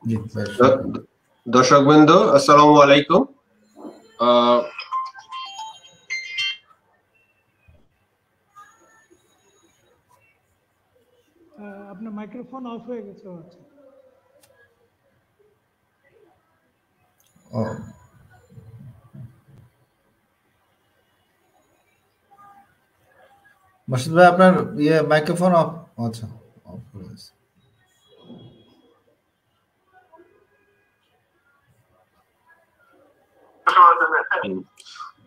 জি দর্শকবৃন্দ আসসালামু আলাইকুম। আপনার মাইক্রোফোন অফ হয়ে গেছে। মাসুদ ভাই আপনার মাইক্রোফোন অফ। আচ্ছা, অফ হয়ে গেছে।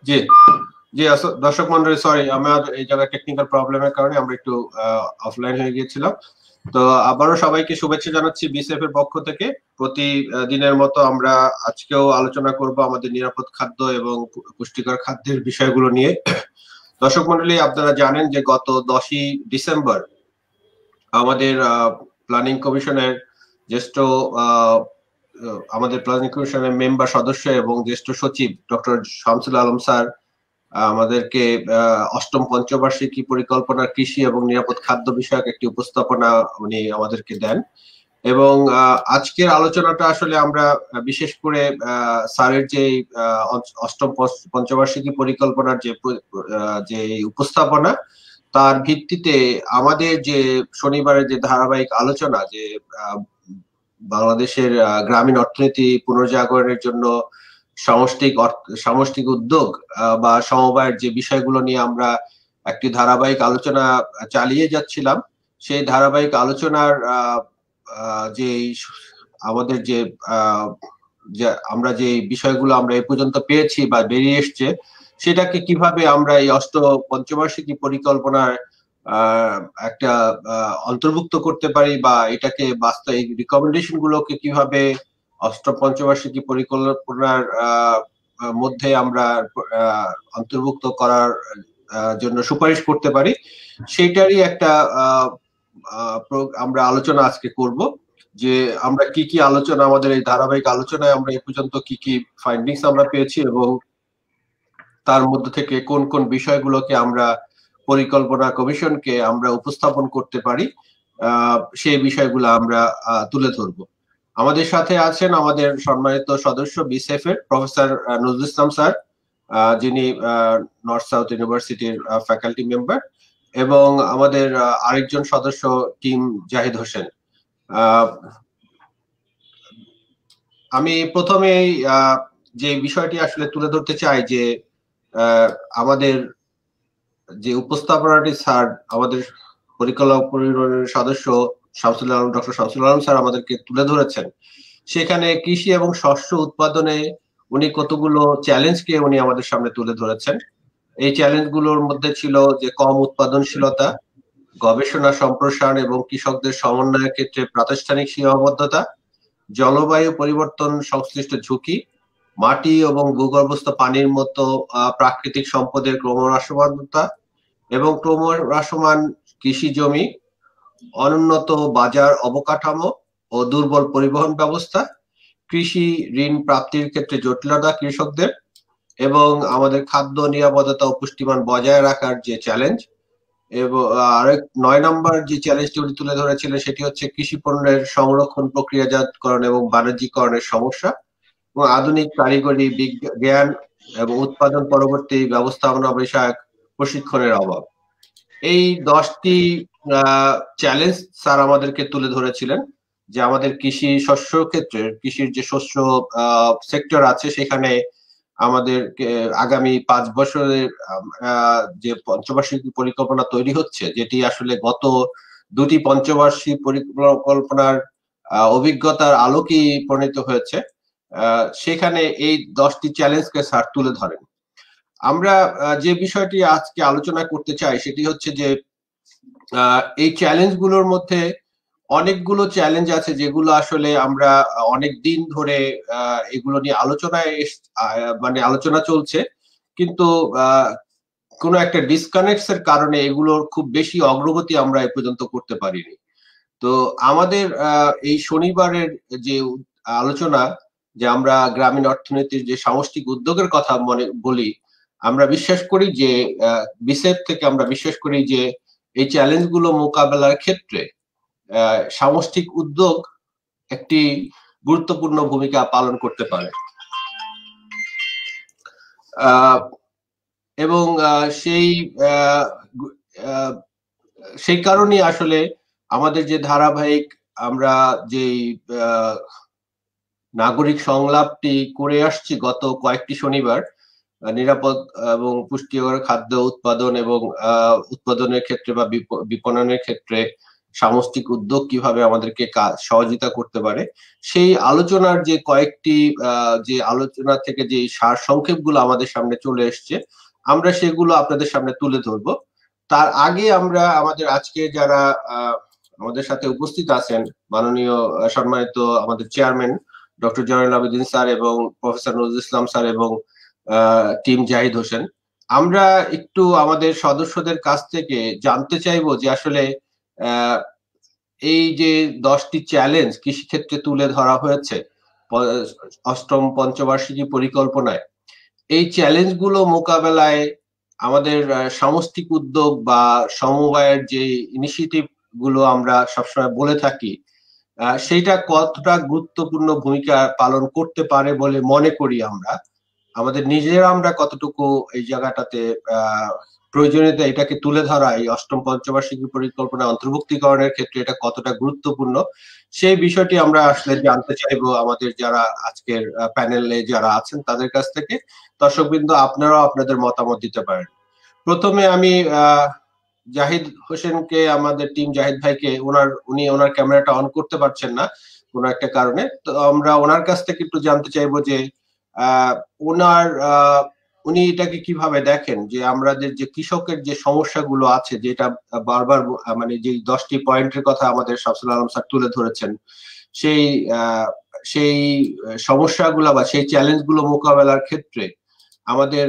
জি জি দর্শক মন্ডলী, সরি, আমার এই জায়গায় টেকনিক্যাল প্রবলেমের কারণে আমরা একটু অফলাইন হয়ে গিয়েছিলাম। তো আবারও সবাইকে শুভেচ্ছা জানাচ্ছি বিসিএফ এর পক্ষ থেকে। প্রতিদিনের মতো আমরা আজকেও আলোচনা করব আমাদের নিরাপদ খাদ্য এবং পুষ্টিকর খাদ্যের বিষয়গুলো নিয়ে। দর্শক মন্ডলী, আপনারা জানেন যে গত 10ই ডিসেম্বর আমাদের প্ল্যানিং কমিশনের জ্যেষ্ঠ মেম্বার সদস্য এবং জ্যেষ্ঠ সচিব ডক্টর শামসুল আলম স্যার আমাদেরকে অষ্টম পঞ্চবার্ষিকী পরিকল্পনা কৃষি এবং নিরাপদ খাদ্য বিষয়ক একটি উপস্থাপনা উনি আমাদেরকে দেন। এবং আজকের আলোচনাটা আসলে আমরা বিশেষ করে স্যারের যে অষ্টম পঞ্চবার্ষিকী পরিকল্পনার যে উপস্থাপনা, তার ভিত্তিতে আমাদের যে শনিবারের যে ধারাবাহিক আলোচনা, যে বাংলাদেশের গ্রামীণ অর্থনীতি পুনর্জাগরণের জন্য সামষ্টিক উদ্যোগ বা সমবায়ের যে বিষয়গুলো নিয়ে আমরা একটি ধারাবাহিক আলোচনা চালিয়ে যাচ্ছিলাম, সেই ধারাবাহিক আলোচনার যে আমাদের যে আমরা যে বিষয়গুলো আমরা এ পর্যন্ত পেয়েছি বা বেরিয়ে এসছে, সেটাকে কিভাবে আমরা এই পঞ্চবার্ষিকী পরিকল্পনার একটা অন্তর্ভুক্ত করতে পারি বা এটাকে বাস্তবিক রিকমেন্ডেশন গুলোকে কিভাবে অষ্টম পঞ্চবার্ষিকী পরিকল্পনার মধ্যে আমরা অন্তর্ভুক্ত করার জন্য সুপারিশ করতে পারি, সেইটারই একটা আমরা আলোচনা আজকে করব। যে আমরা কি কি আলোচনা, আমাদের এই ধারাবাহিক আলোচনায় আমরা এ পর্যন্ত কি কি ফাইন্ডিংস আমরা পেয়েছি এবং তার মধ্যে থেকে কোন কোন বিষয়গুলোকে আমরা পরিকল্পনা কমিশনকে আমরা উপস্থাপন করতে পারি, সেই বিষয়গুলো আমরা তুলে ধরব। আমাদের সাথে আছেন আমাদের সম্মানিত সদস্য বিসিএফ এর প্রফেসর নজরুল ইসলাম স্যার, যিনি নর্থ সাউথ ইউনিভার্সিটির ফ্যাকাল্টি মেম্বার, এবং আমাদের আরেকজন সদস্য টিম জাহিদ হোসেন। আমি প্রথমে যে বিষয়টি আসলে তুলে ধরতে চাই যে আমাদের যে উপস্থাপনাটি স্যার, আমাদের পরিকল্পনা পরিবারের সদস্য ডক্টর শামসুল আলম স্যার আমাদেরকে তুলে ধরেছেন, সেখানে কৃষি এবং শস্য উৎপাদনে উনি কতগুলো চ্যালেঞ্জকে উনি আমাদের সামনে তুলে ধরেছেন। এই চ্যালেঞ্জগুলোর মধ্যে ছিল যে কম উৎপাদনশীলতা, গবেষণা সম্প্রসারণ এবং কৃষকদের সমন্বয়ের ক্ষেত্রে প্রাতিষ্ঠানিক সীমাবদ্ধতা, জলবায়ু পরিবর্তন সংশ্লিষ্ট ঝুঁকি, মাটি এবং ভূগর্ভস্থ পানির মতো প্রাকৃতিক সম্পদের ক্রমহ্রাসমানতা এবং ক্রমহ্রাসমান কৃষি জমি, অনুন্নত বাজার অবকাঠামো ও দুর্বল পরিবহন ব্যবস্থা, কৃষি ঋণ প্রাপ্তির ক্ষেত্রে জটিলতা কৃষকদের, এবং আমাদের খাদ্য নিরাপত্তা ও পুষ্টিমান বজায় রাখার যে চ্যালেঞ্জ। এবং আরেক 9 নম্বর যে চ্যালেঞ্জটি উনি তুলে ধরেছিলেন সেটি হচ্ছে কৃষি পণ্যের সংরক্ষণ, প্রক্রিয়াজাতকরণ এবং বাণিজ্যিকরণের সমস্যা এবং আধুনিক কারিগরি জ্ঞান এবং উৎপাদন পরবর্তী ব্যবস্থাপনা বিষয়ক প্রশিক্ষণের অভাব। এই 10টি চ্যালেঞ্জ স্যার আমাদেরকে তুলে ধরেছিলেন যে আমাদের কৃষি শস্য ক্ষেত্রে, কৃষির যে শস্য সেক্টর আছে, সেখানে আমাদের আগামী 5 বছরের যে পঞ্চবার্ষিকী পরিকল্পনা তৈরি হচ্ছে, যেটি আসলে গত দুটি পঞ্চবার্ষিক পরিকল্পনার অভিজ্ঞতার আলোকেই প্রণীত হয়েছে, সেখানে এই 10টি চ্যালেঞ্জকে স্যার তুলে ধরেন। আমরা যে বিষয়টি আজকে আলোচনা করতে চাই সেটি হচ্ছে যে এই চ্যালেঞ্জগুলোর মধ্যে অনেকগুলো চ্যালেঞ্জ আছে যেগুলো আসলে আমরা অনেক দিন ধরে এগুলো নিয়ে আলোচনা চলছে, কিন্তু কোনো একটা ডিসকানেক্টস এর কারণে এগুলোর খুব বেশি অগ্রগতি আমরা এ পর্যন্ত করতে পারিনি। তো আমাদের এই শনিবারের যে আলোচনা, যে আমরা গ্রামীণ অর্থনীতির যে সামষ্টিক উদ্যোগের কথা বলি, আমরা বিশ্বাস করি যে বিসিএফ থেকে আমরা বিশ্বাস করি যে এই চ্যালেঞ্জগুলো মোকাবেলার ক্ষেত্রে সামষ্টিক উদ্যোগ একটি গুরুত্বপূর্ণ ভূমিকা পালন করতে পারে। এবং সেই কারণে আসলে আমাদের যে ধারাবাহিক আমরা যে নাগরিক সংলাপটি করে আসছি গত কয়েকটি শনিবার, নিরাপদ এবং পুষ্টিকর খাদ্য উৎপাদন এবং উৎপাদনের ক্ষেত্রে বা বিপণনের ক্ষেত্রে সামষ্টিক উদ্যোগ কিভাবে আমাদেরকে সহযোগিতা করতে পারে, সেই আলোচনার যে কয়েকটি যে আলোচনা থেকে যে সারসংক্ষেপ গুলো আমাদের সামনে চলে এসছে, আমরা সেগুলো আপনাদের সামনে তুলে ধরবো। তার আগে আমরা আমাদের আজকে যারা আমাদের সাথে উপস্থিত আছেন, মাননীয় সম্মানিত আমাদের chairman doctor Zainul Abedin sir এবং প্রফেসর নজরুল ইসলাম স্যার এবং টিম জাহিদ হোসেন, আমরা একটু আমাদের সদস্যদের কাছ থেকে জানতে চাইবো যে আসলে এই যে 10টি চ্যালেঞ্জ কৃষিক্ষেত্রে তুলে ধরা হয়েছে অষ্টম পঞ্চবার্ষিকী পরিকল্পনায়, এই চ্যালেঞ্জ গুলো মোকাবেলায় আমাদের সামষ্টিক উদ্যোগ বা সমবায়ের যে ইনিশিয়েটিভ গুলো আমরা সবসময় বলে থাকি, সেইটা কতটা গুরুত্বপূর্ণ ভূমিকা পালন করতে পারে বলে মনে করি আমরা, আমাদের নিজেরা আমরা কতটুকু এই জায়গাটাতে প্রয়োজনীয়তা এটাকে তুলে ধরা, এই অষ্টম পঞ্চবার্ষিকী পরিকল্পনা অন্তর্ভুক্তিকরণের ক্ষেত্রে এটা কতটা গুরুত্বপূর্ণ, সেই বিষয়টি আমরা আসলে জানতে চাইবো আমাদের যারা আজকের প্যানেলে যারা আছেন তাদের কাছ থেকে। দর্শকবৃন্দ, আপনারাও আপনাদের মতামত দিতে পারেন। প্রথমে আমি জাহিদ হোসেনকে, আমাদের টিম জাহিদ ভাইকে, উনি ওনার ক্যামেরাটা অন করতে পারছেন না কোনো একটা কারণে, তো আমরা ওনার কাছ থেকে একটু জানতে চাইবো যে উনি এটাকে কিভাবে দেখেন, যে আমাদের যে কৃষকের যে সমস্যাগুলো আছে, যেটা বারবার মানে যে 10টি পয়েন্টের কথা আমাদের শামসুল আলম স্যার তুলে ধরেছেন, সেই সমস্যাগুলো বা সেই চ্যালেঞ্জগুলো মোকাবেলার ক্ষেত্রে আমাদের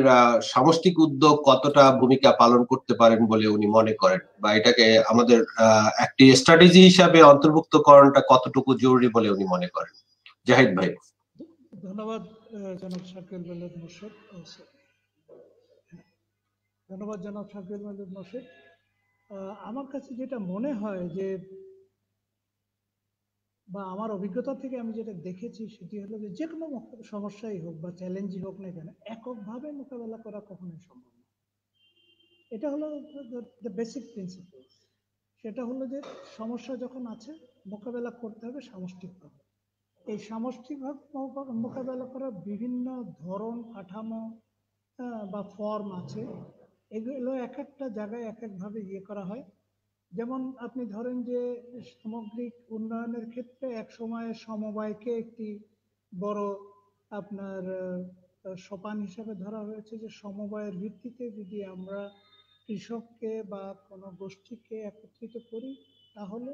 সামষ্টিক উদ্যোগ কতটা ভূমিকা পালন করতে পারেন বলে উনি মনে করেন, বা এটাকে আমাদের একটি স্ট্র্যাটেজি হিসাবে অন্তর্ভুক্তকরণটা কতটুকু জরুরি বলে উনি মনে করেন। জাহিদ ভাই। ধন্যবাদ জনাব শাকিল মাহমুদ মোর্শেদ। ধন্যবাদ জনাব শাকিল মাহমুদ মোর্শেদ। আমার কাছে যেটা মনে হয় যে, বা আমার অভিজ্ঞতা থেকে আমি যেটা দেখেছি, সেটি হলো যে কোনো সমস্যাই হোক বা চ্যালেঞ্জই হোক না কেন, এককভাবে মোকাবেলা করা কখনোই সম্ভব না। এটা হলো দ্য বেসিক প্রিন্সিপাল। সেটা হলো যে সমস্যা যখন আছে, মোকাবেলা করতে হবে সামষ্টিকভাবে। এই সামষ্টিকভাবে মোকাবেলা করার বিভিন্ন ধরন, কাঠামো বা ফর্ম আছে। এগুলো এক একটা জায়গায় এক একভাবে করা হয়। যেমন আপনি ধরেন যে সামগ্রিক উন্নয়নের ক্ষেত্রে এক সময় সমবায়কে একটি বড় আপনার সোপান হিসেবে ধরা হয়েছে, যে সমবায়ের ভিত্তিতে যদি আমরা কৃষককে বা কোনো গোষ্ঠীকে একত্রিত করি, তাহলে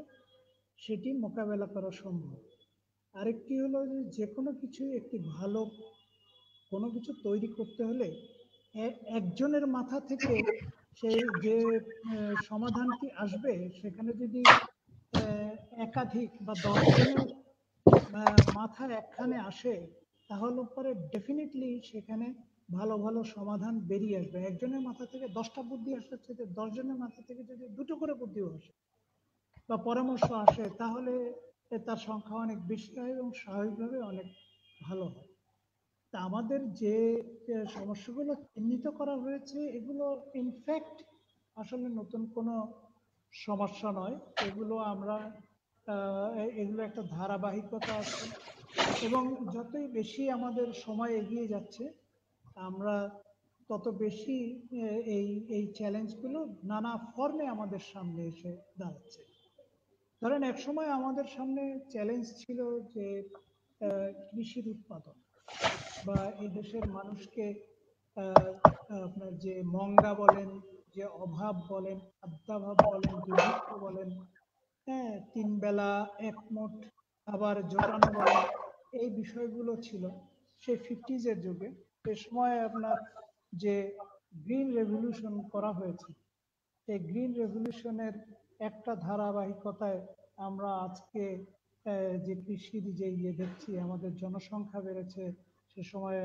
সেটি মোকাবেলা করা সম্ভব। আরেকটি হলো যে কোনো কিছু, একটি ভালো কোনো কিছু তৈরি করতে হলে একজনের মাথা থেকে সেই যে সমাধানটি আসবে, সেখানে যদি একাধিক বা 10 জনের মাথা একখানে আসে, তাহলে পরে ডেফিনেটলি সেখানে ভালো ভালো সমাধান বেরিয়ে আসবে। একজনের মাথা থেকে 10টা বুদ্ধি আসার চেয়ে 10 জনের মাথা থেকে যদি 2টো করে বুদ্ধিও আসে বা পরামর্শ আসে, তাহলে তার সংখ্যা অনেক বেশি হয় এবং স্বাভাবিকভাবে অনেক ভালো হয়। তা আমাদের যে সমস্যাগুলো চিহ্নিত করা হয়েছে, এগুলো ইনফ্যাক্ট আসলে নতুন কোনো সমস্যা নয়। এগুলো আমরা এগুলো একটা ধারাবাহিকতা আছে, এবং যতই বেশি আমাদের সময় এগিয়ে যাচ্ছে, আমরা তত বেশি এই এই চ্যালেঞ্জগুলো নানা ফর্মে আমাদের সামনে এসে দাঁড়াচ্ছে। ধরেন এক সময় আমাদের সামনে চ্যালেঞ্জ ছিল যে কৃষির উৎপাদন, বা এই দেশের মানুষকে আপনার যে মঙ্গা বলেন, যে অভাব বলেন, খাদ্যাভাব বলেন, দুর্ভিক্ষ বলেন, হ্যাঁ, 3 বেলা একমুঠ খাবার জোটানো বলেন, এই বিষয়গুলো ছিল সেই 50s যুগে। সে সময় আপনার যে গ্রিন রেভলিউশন করা হয়েছে, এই গ্রিন রেভলিউশনের একটা ধারাবাহিকতায় আমরা আজকে যে কৃষির যে দেখছি, আমাদের জনসংখ্যা বেড়েছে। সে সময়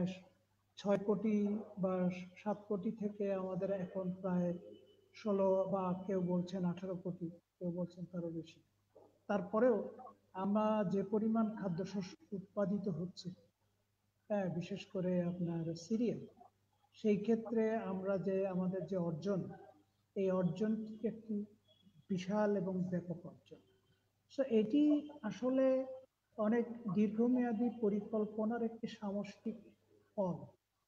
6 কোটি বা 7 কোটি থেকে আমাদের এখন প্রায় 16, বা কেউ বলছেন 18 কোটি, কেউ বলছেন তারও বেশি। তারপরেও আমরা যে পরিমাণ খাদ্যশস্য উৎপাদিত হচ্ছে, হ্যাঁ, বিশেষ করে আপনার সিরিয়াল, সেই ক্ষেত্রে আমরা যে আমাদের যে অর্জন, এই অর্জনটি একটি বিশাল এবং ব্যাপক অর্জন। সো এটি আসলে অনেক দীর্ঘমেয়াদী পরিকল্পনার একটি সামষ্টিক ফল।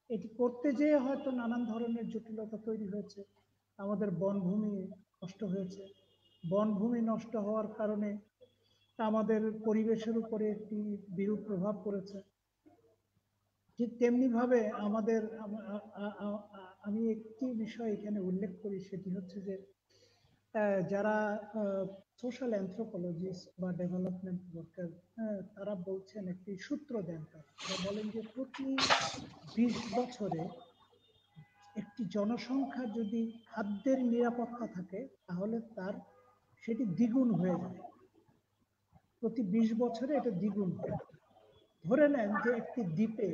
এটি করতে যেয়ে হয়তো নানান ধরনের জটিলতা তৈরি হয়েছে। আমাদের বনভূমি নষ্ট হয়েছে, বনভূমি নষ্ট হওয়ার কারণে আমাদের পরিবেশের উপরে একটি বিরূপ প্রভাব পড়েছে। ঠিক তেমনি ভাবে আমাদের আমি একটি বিষয় এখানে উল্লেখ করি, সেটি হচ্ছে যে যারা সোশ্যাল অ্যানথ্রোপোলজিস্ট বা ডেভেলপমেন্ট ওয়ার্কার, তারা বলছেন, একটি সূত্র দেন, তারা বলেন যে প্রতি 20 বছরে একটি জনসংখ্যা যদি খাদ্যের নিরাপত্তা থাকে তাহলে তার সেটি দ্বিগুণ হয়ে যায়। প্রতি 20 বছরে এটা দ্বিগুণ হয়। ধরে নেন যে একটি দ্বীপে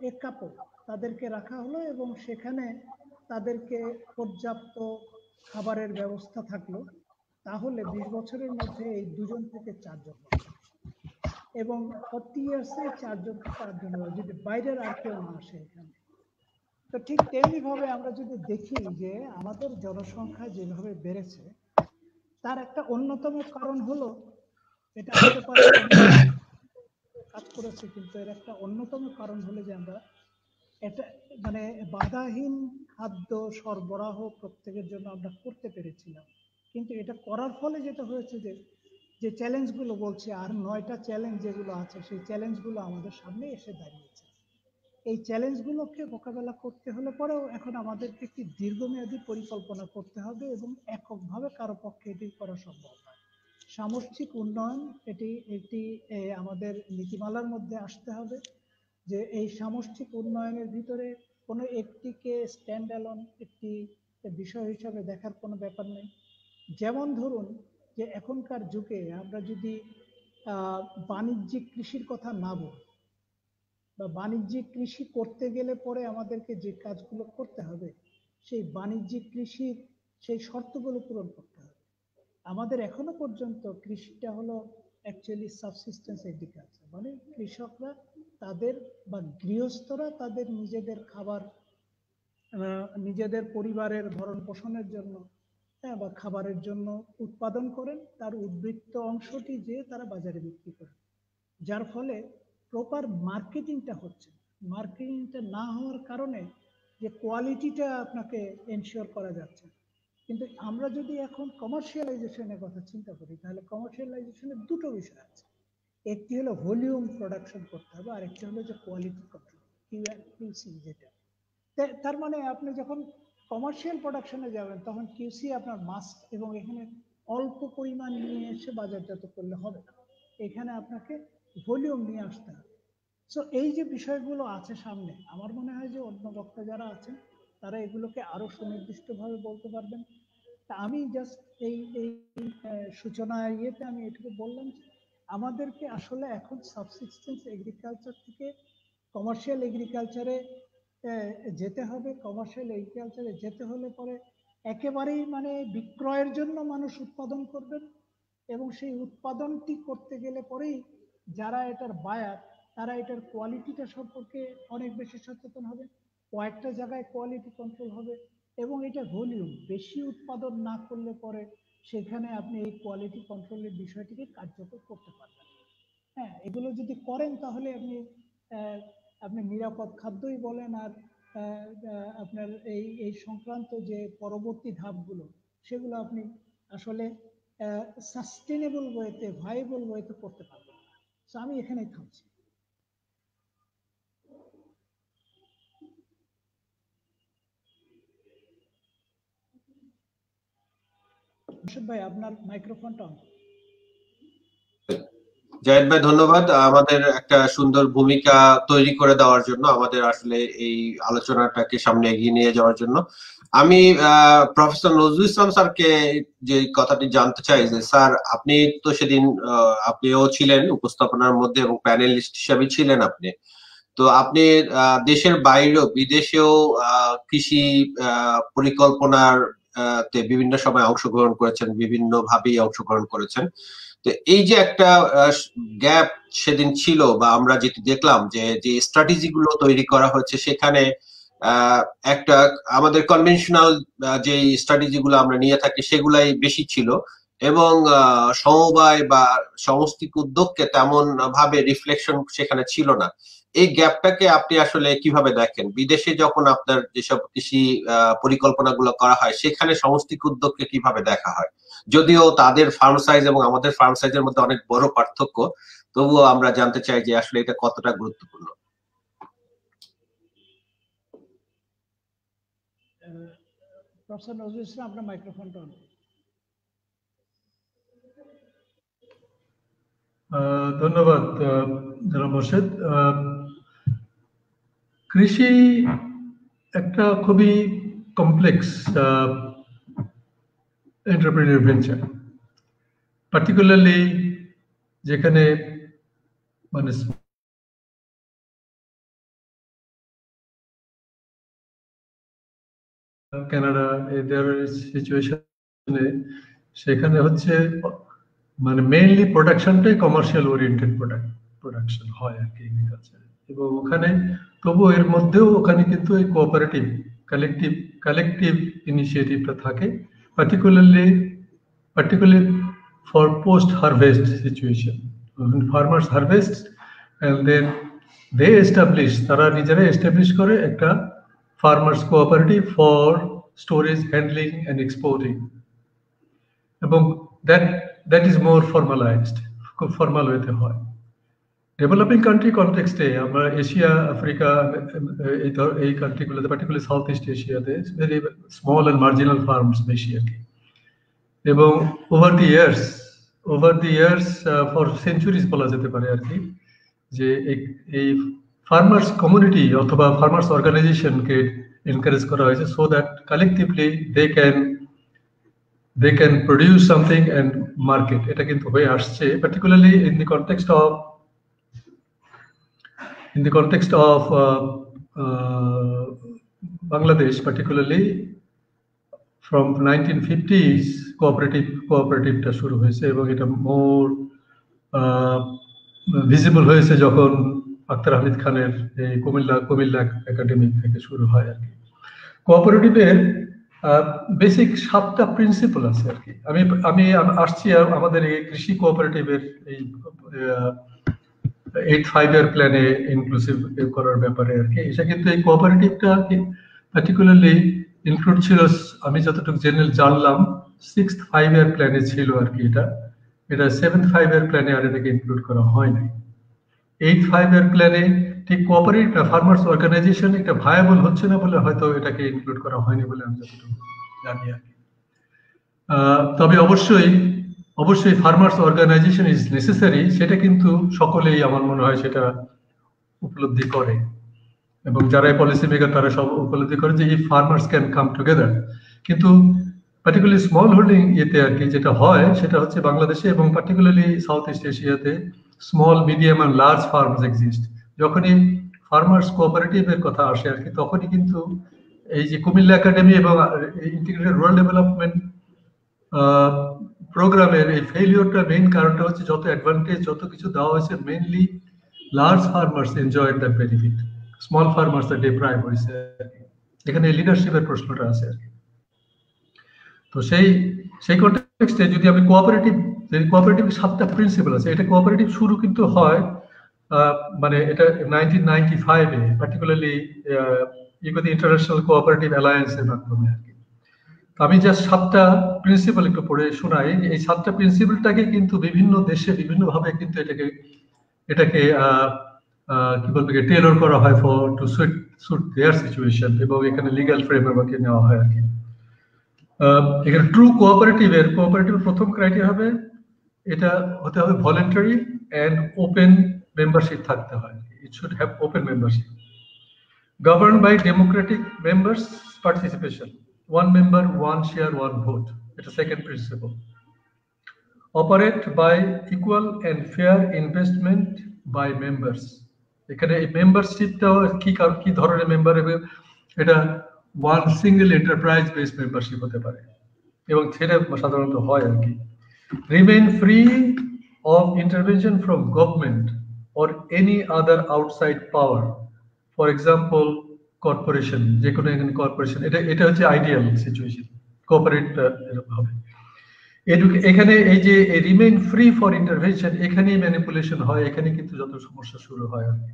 এক কাপড় তাদেরকে রাখা হলো এবং সেখানে তাদেরকে পর্যাপ্ত খাবারের ব্যবস্থা থাকলো, তাহলে 20 বছরের মধ্যে এই 2 থেকে 4 জন হবে এবং 40 ইয়ার্সে 4 থেকে 8 জন হবে, যদি বাইরের আর কেউ না আসে এখানে। তো ঠিক তেমনি ভাবে আমরা যদি দেখি যে আমাদের জনসংখ্যা যেভাবে বেড়েছে, তার একটা অন্যতম কারণ হলো, এটা হতে পারে কাজ করেছে, কিন্তু এর একটা অন্যতম কারণ হলো যে আমরা এটা মানে বাধাহীন খাদ্য সরবরাহ প্রত্যেকের জন্য আমরা করতে পেরেছিলাম। কিন্তু এটা করার ফলে যেটা হয়েছে যে চ্যালেঞ্জগুলো বলছে, আর 9টা চ্যালেঞ্জ যেগুলো আছে, সেই চ্যালেঞ্জগুলো আমাদের সামনে এসে দাঁড়িয়েছে। এই চ্যালেঞ্জগুলোকে মোকাবেলা করতে হলে পরেও এখন আমাদেরকে একটি দীর্ঘমেয়াদী পরিকল্পনা করতে হবে এবং এককভাবে কারো পক্ষে এটি করা সম্ভব নয়। সামষ্টিক উন্নয়ন এটি আমাদের নীতিমালার মধ্যে আসতে হবে, যে এই সামষ্টিক উন্নয়নের ভিতরে কোনো একটিকে স্ট্যান্ড অ্যালোন একটি বিষয় হিসাবে দেখার কোনো ব্যাপার নেই। যেমন ধরুন যে এখনকার যুগে আমরা যদি বাণিজ্যিক কৃষির কথা না বলি, বা বাণিজ্যিক কৃষি করতে গেলে পরে আমাদেরকে যে কাজগুলো করতে হবে, সেই বাণিজ্যিক কৃষির সেই শর্তগুলো পূরণ করতে হবে। আমাদের এখনো পর্যন্ত কৃষিটা হলো অ্যাকচুয়ালি সাবসিস্টেন্স এগ্রিকালচার, মানে কৃষকরা তাদের বা গৃহস্থরা তাদের নিজেদের খাবার, নিজেদের পরিবারের ভরণ পোষণের জন্য, বা খাবারের জন্য উৎপাদন করেন, তার উদ্বৃত্ত অংশটি যে তারা বাজারে বিক্রি করেন, যার ফলে প্রপার মার্কেটিংটা হচ্ছে। মার্কেটিংটা না হওয়ার কারণে যে কোয়ালিটিটা আপনাকে এনশিওর করা যাচ্ছে। কিন্তু আমরা যদি এখন কমার্শিয়ালাইজেশনের কথা চিন্তা করি, তাহলে কমার্শিয়ালাইজেশনের দুটো বিষয় আছে। একটি হলো ভলিউম প্রোডাকশন করতে হবে, আর একটি হলো যে কোয়ালিটি কন্ট্রোল, কিউসি যেটা। তার মানে আপনি যখন কমার্শিয়াল প্রোডাকশনে যাবেন তখন কিউসি আপনার মাস্ট, এবং এখানে অল্প পরিমাণ নিয়ে এসে বাজারজাত করলে হবে না, এখানে আপনাকে ভলিউম নিয়ে আসতে হবে। সো এই যে বিষয়গুলো আছে সামনে, আমার মনে হয় যে অন্য বক্তা যারা আছেন তারা এগুলোকে আরো সুনির্দিষ্টভাবে বলতে পারবেন। তা আমি জাস্ট এই সূচনা ইয়েতে আমি এটুকু বললাম যে আমাদেরকে আসলে এখন সাবসিস্টেন্স এগ্রিকালচার থেকে কমার্শিয়াল এগ্রিকালচারে যেতে হবে। কমার্শিয়াল এগ্রিকালচারে যেতে হলে পরে একেবারেই মানে বিক্রয়ের জন্য মানুষ উৎপাদন করবেন, এবং সেই উৎপাদনটি করতে গেলে পরেই যারা এটার বায়ার, তারা এটার কোয়ালিটিটা সম্পর্কে অনেক বেশি সচেতন হবে, কয়েকটা জায়গায় কোয়ালিটি কন্ট্রোল হবে, এবং এটা ভলিউম বেশি উৎপাদন না করলে পরে সেখানে আপনি এই কোয়ালিটি কন্ট্রোলের বিষয়টিকে কার্যকর করতে পারবেন। হ্যাঁ, এগুলো যদি করেন তাহলে আপনি নিরাপদ খাদ্যই বলেন, আর আপনার এই সংক্রান্ত যে পরবর্তী ধাপগুলো, সেগুলো আপনি আসলে সাস্টেনেবল ওয়েতে, ভাইবল ওয়েতে করতে পারবেন না। তো আমি এখানেই থামছি। ভাই, আপনার মাইক্রোফোনটা অন। জাহিদ ভাই, ধন্যবাদ আমাদের একটা সুন্দর ভূমিকা তৈরি করে দেওয়ার জন্য, আমাদের আসলে এই আলোচনাটাকে সামনে এগিয়ে নিয়ে যাওয়ার জন্য। আমি প্রফেসর নজরুল ইসলাম স্যারকে যে কথাটি জানতে চাই যে স্যার, আপনি তো সেদিন আপনিও ছিলেন উপস্থাপনার মধ্যে এবং প্যানেলিস্ট হিসাবে ছিলেন আপনি, তো আপনি দেশের বাইরেও বিদেশেও কৃষি পরিকল্পনার তে বিভিন্ন সময় অংশগ্রহণ করেছেন, বিভিন্ন ভাবেই অংশগ্রহণ করেছেন। তো এই যে একটা গ্যাপ সেদিন ছিল, বা আমরা যেটি দেখলাম যে যে স্ট্র্যাটেজি গুলো তৈরি করা হয়েছে সেখানে একটা আমাদের কনভেনশনাল যে স্ট্র্যাটেজি গুলো আমরা নিয়ে থাকি সেগুলাই বেশি ছিল, এবং সমবায় বা সমষ্টিক উদ্যোগকে তেমন ভাবে রিফ্লেকশন সেখানে ছিল না। এই গ্যাপটাকে আপনি আসলে কিভাবে দেখেন? বিদেশে যখন আপনার যেসব কৃষি পরিকল্পনাগুলো করা হয় সেখানে সমষ্টিক উদ্যোগকে কিভাবে দেখা হয়? যদিও তাদের ফার্ম সাইজ এবং আমাদের ফার্ম সাইজের মধ্যে অনেক বড় পার্থক্য, তবুও আমরা জানতে চাই যে আসলে এটা কতটা গুরুত্বপূর্ণ। প্রফেসর নজরুল ইসলাম, আপনার মাইক্রোফোনটা অন। ধন্যবাদ জনাব মোর্শেদ। কৃষি একটা খুবই কমপ্লেক্স এন্টারপ্রেনিউর ভেঞ্চার, পার্টিকুলারলি যেখানে মানে কানাডা এদের সিচুয়েশনে সেখানে হচ্ছে মানে মেইনলি প্রোডাকশনটাই কমার্শিয়াল ওরিয়েন্টেড প্রোডাকশন হয় আর কি এগ্রিকালচারে, এবং ওখানে তবু এর মধ্যেও ওখানে কিন্তু এই কোঅপারেটিভ কালেকটিভ ইনিশিয়েটিভটা থাকে, particularly for post harvest situation. When farmers harvest and then they তারা নিজেরা establish করে একটা farmers cooperative for storage, handling and exporting, এবং that is more formalized, খুব ফর্মাল ওয়েতে হয়। ডেভেলপিং কান্ট্রি কনটেক্সটে আমরা এশিয়া, আফ্রিকা এই কান্ট্রিগুলোতে, পার্টিকুলারলি সাউথ ইস্ট এশিয়াতে very small and marginal farms বেশি আর কি, এবং over the years for centuries বলা যেতে পারে আর কি, যে এই ফার্মার্স কমিউনিটি অথবা ফার্মার্স অর্গানাইজেশনকে এনকারেজ করা হয়েছে so that collectively they can produce something and market. এটা কিন্তু হয়ে আসছে, particularly in the context of Bangladesh, particularly from 1950s cooperative-টা শুরু হয়েছে, এবং এটা মোর ভিজিবল হয়েছে যখন আক্তার হামিদ খানের এই কুমিল্লা একাডেমি থেকে শুরু হয় আর কি। কোঅপারেটিভের বেসিক 7টা প্রিন্সিপাল আছে আর কি। আমি আসছি আমাদের এই কৃষি কোঅপারেটিভের এই 8-5 প্ল্যানে ইনক্লুসিভ করার ব্যাপারে আর কি। এটা কিন্তু এই কোঅপারেটিভটা পার্টিকুলারলি ইনক্লুড ছিল, আমি যতটুকু জানলাম 6th 5 প্ল্যানে ছিল আর কি। এটা 7th 5 প্ল্যানে আর এটাকে ইনক্লুড করা হয় নাই। 8th 5 প্ল্যানে ঠিক কোঅপারেটিভ ফার্মার্স অর্গানাইজেশন এটা ভায়াবল হচ্ছে না বলে হয়তো এটাকে ইনক্লুড করা হয়নি বলে আমি যতটুকু জানি আর কি। তবে অবশ্যই ফার্মার্স অর্গানাইজেশন ইজ নেসেসারি, সেটা কিন্তু সকলেই আমার মনে হয় সেটা উপলব্ধি করে, এবং যারা পলিসি মেকার তারা সব উপলব্ধি করে যে এই ফার্মার্স ক্যান কাম টুগেদার। কিন্তু পার্টিকুলারলি স্মল হোল্ডিং ইয়েতে আর কি যেটা হয় সেটা হচ্ছে বাংলাদেশে এবং পার্টিকুলারলি সাউথ ইস্ট এশিয়াতে small, medium and large farms exist. যখনই ফার্মার্স কোঅপারেটিভের কথা আসে আর কি, তখনই কিন্তু এই যে কুমিল্লা একাডেমি এবং ইন্টিগ্রেটেড রুরাল ডেভেলপমেন্ট প্রোগ্রামের এই ফেলিওরটা মেইন কারণটা হচ্ছে যত অ্যাডভান্টেজ যত কিছু দেওয়া হয়েছে mainly large farmers enjoyed that benefit, small farmers deprive হয়েছে। এখানে লিডারশিপের প্রশ্নটা আছে আর কি। তো সেই কনটেক্সটে যদি আমি কোঅপারেটিভ 7টা প্রিন্সিপাল আছে, এটা কোঅপারেটিভ শুরু কিন্তু হয় মানে এটা 1995-এ পার্টিকুলারলি ইন্টারন্যাশনাল কোঅপারেটিভ অ্যালায়েন্সের মাধ্যমে আর কি। আমি জাস্ট 7টা প্রিন্সিপাল একটু পড়ে শোনাই। এই 7টা প্রিন্সিপালটাকে কিন্তু বিভিন্ন দেশে বিভিন্নভাবে কিন্তু এটাকে কি বলবো টেলর করা হয় for to suit their situation, এবং এখানে লিগ্যাল ফ্রেমওয়ার্ক নেওয়া হয় আর কি। এখানে ট্রু কোঅপারেটিভের প্রথম ক্রাইটেরিয়া হবে এটা হতে হবে ভলেন্টারি অ্যান্ড ওপেন মেম্বারশিপ থাকতে হয়। It should have open membership, governed by democratic members participation, 1 member 1 share 1 vote. It's a second principle. Operate by equal and fair investment by members. এখানে এই মেম্বারশিপটা কি ধরনের মেম্বার হবে, এটা 1 single enterprise based membership হতে পারে। এবং সেটা সাধারণত হয় আর কি। Remain free of intervention from government or any other outside power, for example corporation, যে কোনো এখানে কর্পোরেশন, এটা হচ্ছে আইডিয়াল সিচুয়েশন, কোঅপারেট এরকম হবে। এখানে এই যে রিমেইন ফ্রি ফর ইন্টারভেনশন, এখানেই ম্যানিপুলেশন হয়, এখানে কিন্তু যত সমস্যা শুরু হয় আর কি।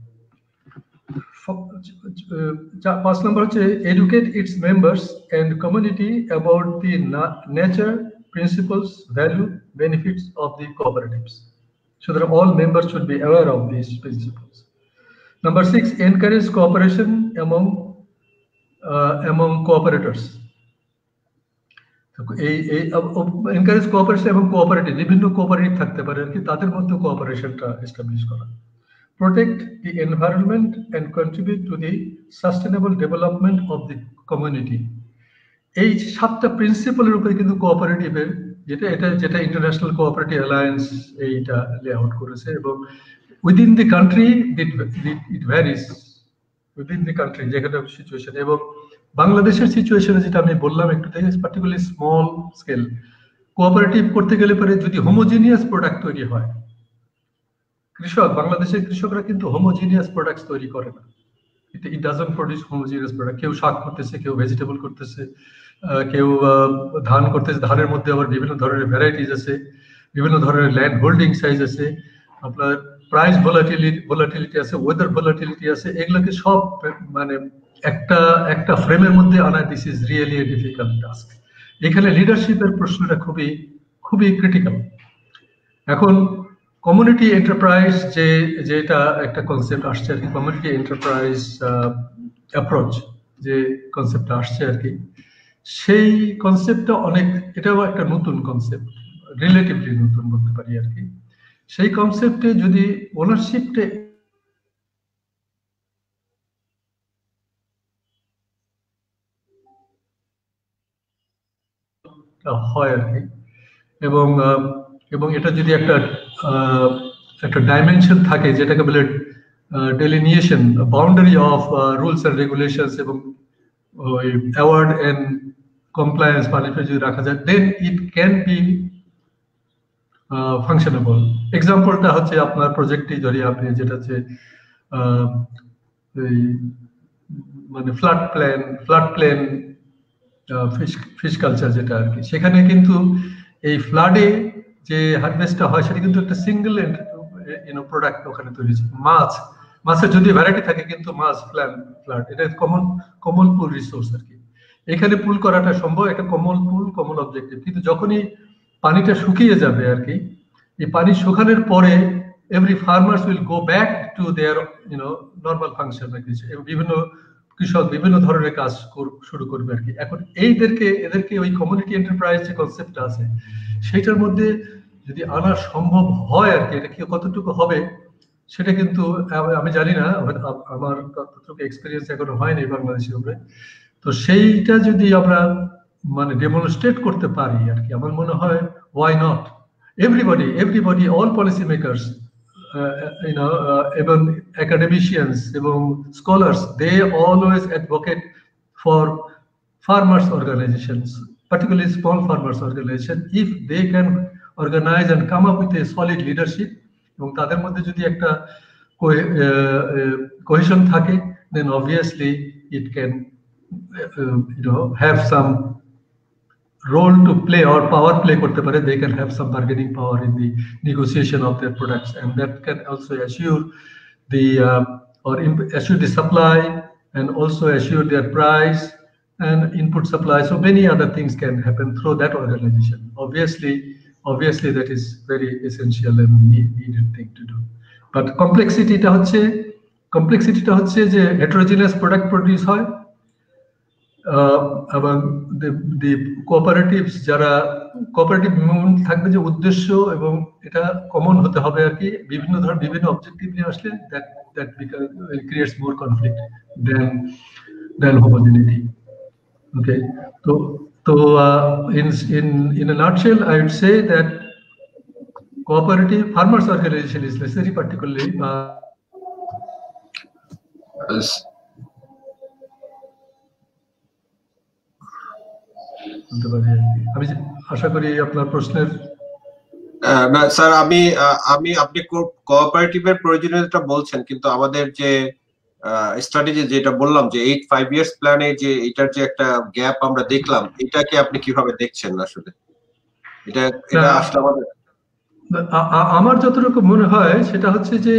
5 নম্বর হচ্ছে educate its members and community about the nature, principles, value, benefits of the cooperatives, so that all members should be aware of these principles. Number 6, encourage cooperation among cooperators. Encourage cooperation এবং cooperative, বিভিন্ন cooperative থাকতে পারে আর কি, তাদের মধ্যে কোঅপারেশনটা establish করা। Protect the environment and contribute to the sustainable development of the community. এই 7টা প্রিন্সিপালের উপরে কিন্তু কোঅপারেটিভের যেটা ইন্টারন্যাশনাল কোঅপারেটিভ অ্যালায়েন্স এইটা লেআউট করেছে, এবং within the country it varies, within the country যেখানে সিচুয়েশন। এবং বাংলাদেশের সিচুয়েশনে যেটা আমি বললাম একটু থেকে, পার্টিকুলারলি স্মল স্কেল কোঅপারেটিভ করতে গেলে পরে যদি হোমোজিনিয়াস প্রোডাক্ট তৈরি হয়, বাংলাদেশের কৃষকরা কিন্তু হোমোজিনিয়াস প্রোডাক্টস তৈরি করে না, it doesn't produce homogeneous product. কেউ শাক করতেছে, কেউ ভেজিটেবল করতেছে, কেউ ধান করতেছে, ধানের মধ্যে আবার বিভিন্ন ধরনের ভ্যারাইটিস আছে, বিভিন্ন ধরনের ল্যান্ড হোল্ডিং সাইজ আছে, আপনার প্রাইস ভোলাটিলিটি আছে, ওয়েদার ভোলাটিলিটি আছে, এগুলোকে সব মানে একটা ফ্রেমের মধ্যে আনা, this is really A difficult task. এখানে লিডারশিপের প্রশ্নটা খুবই ক্রিটিক্যাল। এখন কমিউনিটি এন্টারপ্রাইজ যেটা একটা কনসেপ্ট আসছে আর কি, কমিউনিটি এন্টারপ্রাইজ অ্যাপ্রোচ যে কনসেপ্টটা আসছে আর কি, সেই কনসেপ্টটা এটাও একটা নতুন কনসেপ্ট, রিলেটিভলি নতুন বলতে পারি আর কি। সেই কনসেপ্টে যদি ওনারশিপটা হয় আর কি, এবং এটা যদি একটা ডাইমেনশন থাকে যেটাকে বলে delineation, boundary of rules and regulations এবং অ্যাওয়ার্ড এন্ড কমপ্লায়েন্স পানিশমেন্ট যদি রাখা যায়, দেন ইট ক্যান বি ফাংশনেবল। এক্সাম্পলটা হচ্ছে আপনার প্রজেক্টটি ধরি আপনি, যেটা হচ্ছে মানে ফ্লাড প্লেন ফিশ কালচার যেটা আর কি, সেখানে কিন্তু এই ফ্লাডে যে হারভেস্টটা হয় সেটা কিন্তু একটা সিঙ্গেল প্রোডাক্ট ওখানে তৈরি হচ্ছে। মাছের যদি ভ্যারাইটি থাকে কিন্তু মাছ ফ্লাড এটা কমন পুল রিসোর্স আর কি, এখানে পুল করাটা সম্ভব, একটা কমন পুল, কমন অবজেক্টিভ। কিন্তু যখনই পানিটা শুকিয়ে যাবে আর কি, এই পানি শুকানোর পরে every farmers will go back to their normal function আর কি, বিভিন্ন কৃষক বিভিন্ন ধরনের কাজ শুরু করবে আর কি। এখন এদেরকে ওই কমিউনিটি এন্টারপ্রাইজ যে কনসেপ্টটা আছে সেটার মধ্যে যদি আনা সম্ভব হয় আর কি, এটা কি কতটুকু হবে সেটা কিন্তু আমি জানি না, আমার ততটুকু এক্সপিরিয়েন্স এখনো হয়নি বাংলাদেশের উপরে। তো সেইটা যদি আমরা মানে ডেমনস্ট্রেট করতে পারি আর কি, আমার মনে হয় why not, everybody all policy makers, even academicians এবং scholars, they always advocate for farmers organizations, particularly small farmers organization, if they can organize and come up with a solid leadership এবং তাদের মধ্যে যদি একটা cohesion থাকে, then obviously it can have some role to play or power play korte pare. They can have some bargaining power in the negotiation of their products, and that can also assure the assure the supply and also assure their price and input supply. So many other things can happen through that organization. Obviously that is very essential and needed thing to do. But complexity ta hocche je heterogeneous product produce hoy, এবং the cooperatives যারা cooperative movement থাকবে যে উদ্দেশ্য এবং এটা common হতে হবে আর কি, বিভিন্ন অবজেক্টিভ নিয়ে আসলে that creates more conflict than homogeneity. Okay, so in a nutshell I would say that cooperative farmers organization is necessary, particularly বলতে পারি আর কি। আমি আশা করি আপনার প্রশ্নের না স্যার, আমি আপনি কোঅপারেটিভের প্রয়োজনীয়তা বলছেন, কিন্তু আমাদের যে স্ট্র্যাটেজি যেটা বললাম যে 5 ইয়ার্স প্ল্যানে যে এটার যে একটা গ্যাপ আমরা দেখলাম, এটাকে আপনি কিভাবে দেখছেন আসলে? এটা আসলে আমাদের আমার যতটুকু মনে হয় সেটা হচ্ছে যে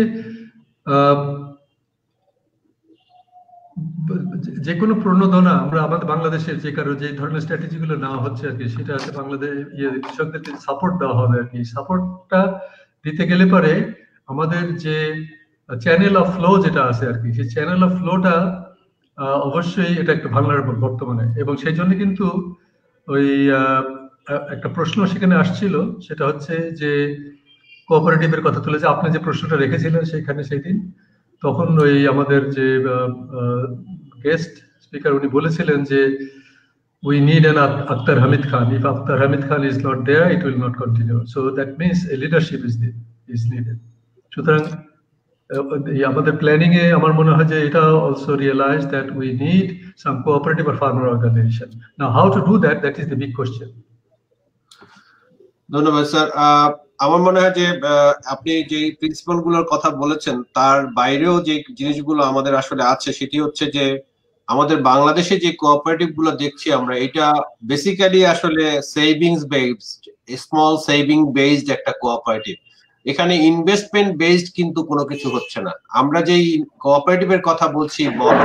যে কোনো প্রণোদনা আমরা আমাদের বাংলাদেশের যে কারো যে ধরনের স্ট্র্যাটেজি গুলো নেওয়া হচ্ছে আর কি, সেটা হচ্ছে বাংলাদেশ কৃষকদেরকে সাপোর্ট দেওয়া হবে আর কি। সাপোর্টটা দিতে গেলে পরে আমাদের যে চ্যানেল অফ ফ্লো যেটা আছে আর কি, সেই চ্যানেল অফ ফ্লোটা অবশ্যই এটা একটু ভালনারেবল বর্তমানে, এবং সেই জন্য কিন্তু ওই একটা প্রশ্ন সেখানে আসছিল, সেটা হচ্ছে যে কোঅপারেটিভের কথা তুলে, যে আপনি যে প্রশ্নটা রেখেছিলেন সেখানে সেদিন, তখন ওই আমাদের যে গেস্ট স্পিকার উনি বলেছিলেন যে we need an Akhtar Hamid Khan. If Akhtar Hamid Khan is not there, it will not continue. So that means a leadership is needed. সুতরাং আমাদের প্ল্যানিং এ আমার মনে হয় যে এটা also realize that we need some cooperative or farmer organization. Now how to do that, that is the big question. ধন্যবাদ sir. আমার মনে হয় যে আপনি যে প্রিন্সিপাল গুলোর কথা বলেছেন তার বাইরেও যে জিনিসগুলো আমাদের আসলে আছে, সেটি হচ্ছে যে আমাদের বাংলাদেশে যে কোঅপারেটিভ গুলো দেখছি আমরা, এটা বেসিক্যালি আসলে savings based, small saving based একটা কোঅপারেটিভ। এখানে ইনভেস্টমেন্ট বেসড কিন্তু কোনো কিছু হচ্ছে না। আমরা যেই কোঅপারেটিভের কথা বলছি, বড়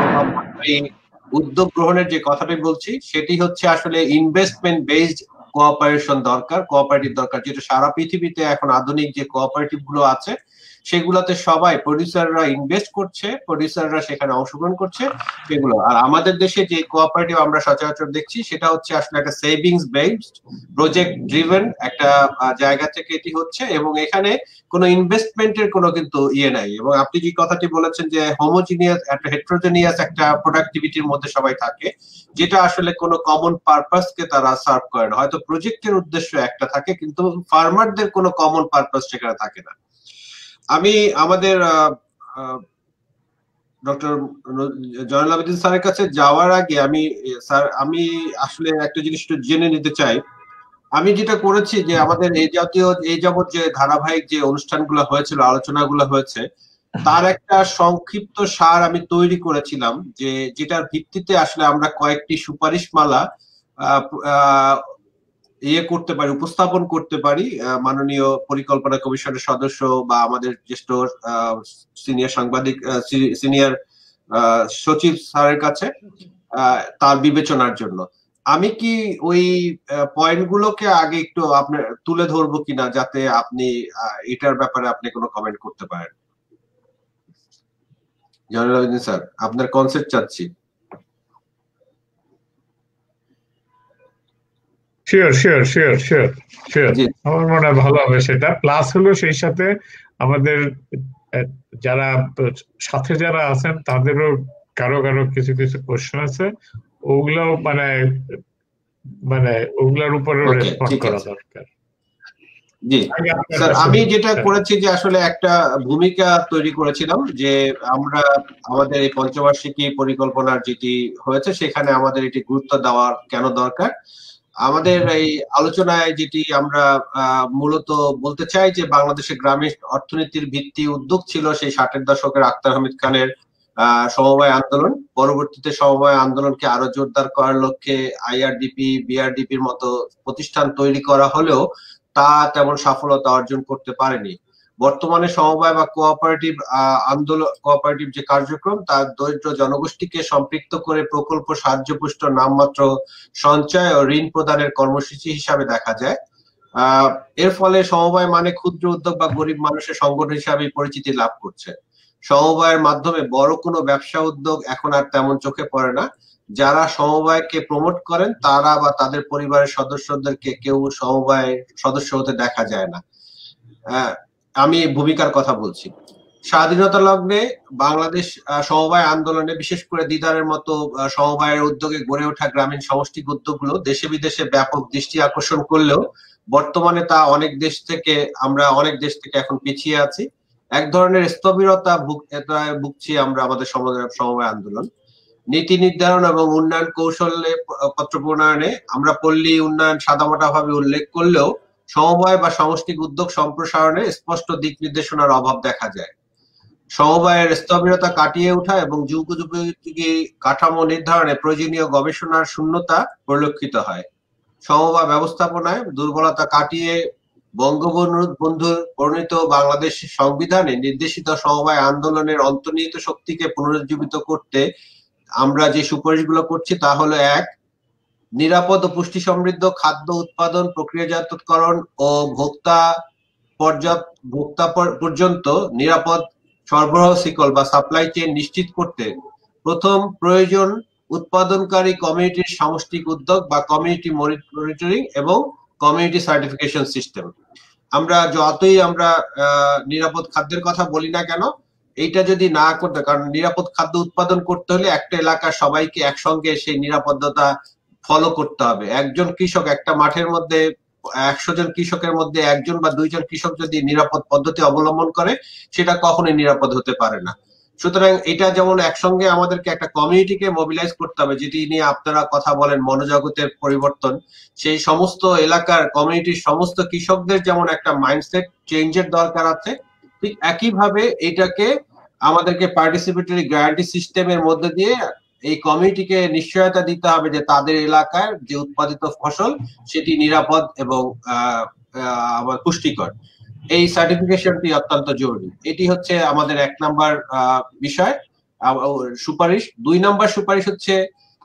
উদ্যোগ গ্রহণের যে কথাটি বলছি, সেটি হচ্ছে আসলে ইনভেস্টমেন্ট বেসড কোঅপারেশন দরকার, কোঅপারেটিভ দরকার, যেটা সারা পৃথিবীতে এখন আধুনিক যে কোঅপারেটিভ গুলো আছে সেগুলোতে সবাই প্রডিউসাররা ইনভেস্ট করছে, প্রডিউসাররা সেখানে অংশগ্রহণ করছে সেগুলো। আর আমাদের দেশে যে কোঅপারেটিভ আমরা সচরাচর দেখছি সেটা হচ্ছে আসলে একটা সেভিংস বেসড, প্রজেক্ট ড্রিভেন একটা জায়গা থেকে এটি হচ্ছে, এবং এখানে কোনো ইনভেস্টমেন্টের কোনো কিন্তু নাই। এবং আপনি যে কথাটি বলেছেন যে হোমোজিনিয়াস একটা হেট্রোজেনিয়াস একটা প্রোডাক্টিভিটির মধ্যে সবাই থাকে, যেটা আসলে কোনো কমন পারপাস কে তারা সার্ভ করে না। হয়তো প্রজেক্টের উদ্দেশ্য একটা থাকে, কিন্তু ফার্মারদের কোনো কমন পারপাস সেখানে থাকে না। আমি আমাদের ডক্টর জয়নুল আবেদিন স্যারের কাছে যাওয়ার আগে আমি আসলে একটা জিনিস একটু জেনে নিতে চাই। আমি যেটা করেছি যে আমাদের এই যাবৎ যে ধারাবাহিক যে অনুষ্ঠানগুলো হয়েছিল, আলোচনাগুলো হয়েছে, তার একটা সংক্ষিপ্ত সার আমি তৈরি করেছিলাম, যে যেটার ভিত্তিতে আসলে আমরা কয়েকটি সুপারিশমালা করতে পারি, উপস্থাপন করতে পারি মাননীয় পরিকল্পনা কমিশনের সদস্য বা আমাদের জ্যেষ্ঠ সিনিয়র সাংবাদিক সিনিয়র সচিব স্যারের কাছে তার বিবেচনার জন্য। আমি কি ওই পয়েন্টগুলোকে আগে একটু আপনার তুলে ধরবো কিনা, যাতে আপনি এটার ব্যাপারে আপনি কোনো কমেন্ট করতে পারেন? জয়নুল আবেদিন স্যার, আপনার কনসেপ্ট চাচ্ছি। শিওর আমার মনে হয় ভালো হবে সেটা। প্লাস হলো সেই সাথে আমাদের যারা সাথে যারা আছেন তাদেরও কারো কিছু কোশ্চেন আছে, ওগুলো মানে ওগুলোর উপরে রেসপন্ড করা দরকার। জি স্যার, আমি যেটা করেছি যে আসলে একটা ভূমিকা তৈরি করেছিলাম, যে আমরা আমাদের এই পঞ্চবার্ষিকী পরিকল্পনার যেটি হয়েছে সেখানে আমাদের এটি গুরুত্ব দেওয়ার কেন দরকার। আমাদের এই আলোচনায় যেটি আমরা মূলত বলতে চাই যে বাংলাদেশের গ্রামীণ অর্থনীতির ভিত্তি উদ্যোগ ছিল সেই 60-এর দশকের আখতার হামিদ খানের সমবায় আন্দোলন। পরবর্তীতে সমবায় আন্দোলনকে আরো জোরদার করার লক্ষ্যে আইআরডিপি, বিআরডিপির মতো প্রতিষ্ঠান তৈরি করা হলেও তা তেমন সফলতা অর্জন করতে পারেনি। বর্তমানে সমবায় বা কোঅপারেটিভ যে কার্যক্রম, তার দরিদ্র জনগোষ্ঠীকে সম্পৃক্ত করে প্রকল্প সাহায্যপুষ্ট নামমাত্র সঞ্চয় ও ঋণ প্রদানের কর্মসূচি হিসাবে দেখা যায়। এর ফলে সমবায় মানে ক্ষুদ্র উদ্যোগ বা গরিব মানুষের সংগঠন হিসাবে পরিচিতি লাভ করছে। সমবায়ের মাধ্যমে বড় কোনো ব্যবসা উদ্যোগ এখন আর তেমন চোখে পড়ে না। যারা সমবায়কে প্রমোট করেন তারা বা তাদের পরিবারের সদস্যদেরকে কেউ সমবায় সদস্য হতে দেখা যায় না। আমি ভূমিকার কথা বলছি। স্বাধীনতা লগ্নে বাংলাদেশ সমবায় আন্দোলনে বিশেষ করে দিদারের মতো সমবায়ের উদ্যোগে গড়ে ওঠা গ্রামীণ সমষ্টিক উদ্যোগগুলো দেশে বিদেশে ব্যাপক দৃষ্টি আকর্ষণ করলেও বর্তমানে তা আমরা অনেক দেশ থেকে এখন পিছিয়ে আছি। এক ধরনের স্থবিরতা ভুগছি আমরা আমাদের সমবায় আন্দোলন। নীতি নির্ধারণ এবং উন্নয়ন কৌশলে পত্র প্রণয়নে আমরা পল্লী উন্নয়ন সাদামাটা ভাবে উল্লেখ করলেও সমবায় বা সমষ্টিক উদ্যোগ সম্প্রসারণে স্পষ্ট দিক নির্দেশনার অভাব দেখা যায়। সমবায়ের স্থবিরতা কাটিয়ে ওঠা এবং যুগোপযোগী কাঠামো নির্ধারণে প্রয়োজনীয় গবেষণার শূন্যতা পরিলক্ষিত হয়। সমবায় ব্যবস্থাপনায় দুর্বলতা কাটিয়ে বঙ্গবন্ধুর প্রণীত বাংলাদেশ সংবিধানে নির্দেশিত সমবায় আন্দোলনের অন্তর্নিহিত শক্তিকে পুনরুজ্জীবিত করতে আমরা যে সুপারিশগুলো করছি তা হলো: 1. নিরাপদ ও পুষ্টি সমৃদ্ধ খাদ্য উৎপাদন, প্রক্রিয়াজাতকরণ ও ভোক্তা পর্যন্ত নিরাপদ সরবরাহ শিকল বা সাপ্লাই চেইন নিশ্চিত করতে প্রথম প্রয়োজন উৎপাদনকারী কমিউনিটির সামষ্টিক উদ্যোগ বা কমিউনিটি মনিটরিং এবং কমিউনিটি সার্টিফিকেশন সিস্টেম। আমরা যতই নিরাপদ খাদ্যের কথা বলি না কেন, এইটা যদি না করতে, কারণ নিরাপদ খাদ্য উৎপাদন করতে হলে একটা এলাকার সবাইকে একসঙ্গে সেই নিরাপত্তা ফলো করতে হবে। একজন কৃষক একটা মাঠের মধ্যে 100 জন কৃষকের মধ্যে 1 জন বা 2 জন কৃষক যদি নিরাপদ পদ্ধতি অবলম্বন করে, সেটা কখনোই নিরাপদ হতে পারে না। সুতরাং এটা যেমন একসঙ্গে আমাদেরকে একটা কমিউনিটিকে মোবিলাইজ করতে হবে, যেটি নিয়ে আপনারা কথা বলেন মনোজগতের পরিবর্তন, সেই সমস্ত এলাকার কমিউনিটির সমস্ত কৃষকদের যেমন একটা মাইন্ডসেট চেঞ্জের দরকার আছে, ঠিক একইভাবে এটাকে আমাদেরকে পার্টিসিপেটরি গ্যারান্টি সিস্টেমের মধ্যে দিয়ে এই কমিউনিটিকে নিশ্চয়তা দিতে হবে যে তাদের এলাকার যে উৎপাদিত ফসল সেটি নিরাপদ এবং পুষ্টিকর। এই সার্টিফিকেশনটি অত্যন্ত জরুরি। এটি হচ্ছে আমাদের 1 নাম্বার বিষয় সুপারিশ। 2 নাম্বার সুপারিশ হচ্ছে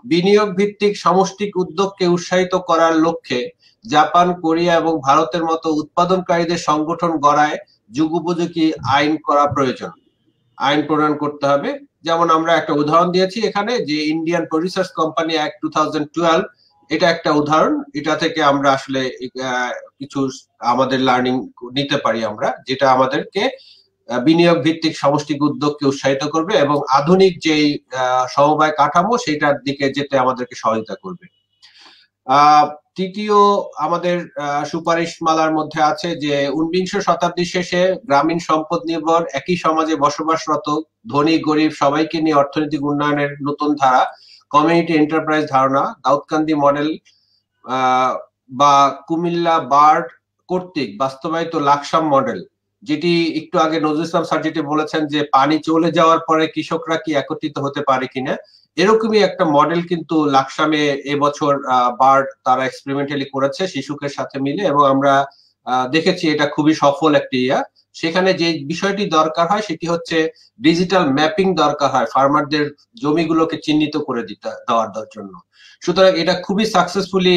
বিনিয়োগ ভিত্তিক সমষ্টিক উদ্যোগকে উৎসাহিত করার লক্ষ্যে জাপান, কোরিয়া এবং ভারতের মতো উৎপাদনকারীদের সংগঠন গড়ায় যুগোপযোগী আইন করা প্রয়োজন, আইন প্রণয়ন করতে হবে। যেমন আমরা একটা উদাহরণ দিয়েছি এখানে, যে ইন্ডিয়ান প্রডিউসার্স কোম্পানি অ্যাক্ট 2012, এটা একটা উদাহরণ। এটা থেকে আমরা আসলে কিছু আমাদের লার্নিং নিতে পারি আমরা, যেটা আমাদেরকে বিনিয়োগ ভিত্তিক সমষ্টিক উদ্যোগকে উৎসাহিত করবে এবং আধুনিক যেই সমবায় কাঠামো সেটার দিকে যেতে আমাদেরকে সহায়তা করবে। তৃতীয় আমাদের সুপারিশ মালার মধ্যে আছে যে 19 শতাব্দীর শেষে গ্রামীণ সম্পদ নির্ভর একই সমাজে বসবাসরত ধনী গরিব সবাইকে নিয়ে অর্থনৈতিক উন্নয়নের নতুন ধারা, কমিউনিটি এন্টারপ্রাইজ ধারণা, দাউদকান্দি মডেল বা কুমিল্লা বার্ড কর্তৃক বাস্তবায়িত লাকসাম মডেল, যেটি একটু আগে নজরুল ইসলাম স্যার যেটি বলেছেন যে পানি চলে যাওয়ার পরে কৃষকরা কি একত্রিত হতে পারে কিনা, এরকমই একটা মডেল কিন্তু লাকসামে এবছর বার্ড তারা এক্সপেরিমেন্টালি করেছে শিশুকের সাথে মিলে, এবং আমরা দেখেছি এটা খুবই সফল একটি সেখানে যে বিষয়টি দরকার হয় সেটি হচ্ছে ডিজিটাল ম্যাপিং দরকার হয় ফার্মারদের জমিগুলোকে চিহ্নিত করে দেওয়ার জন্য। সুতরাং এটা খুবই সাকসেসফুলি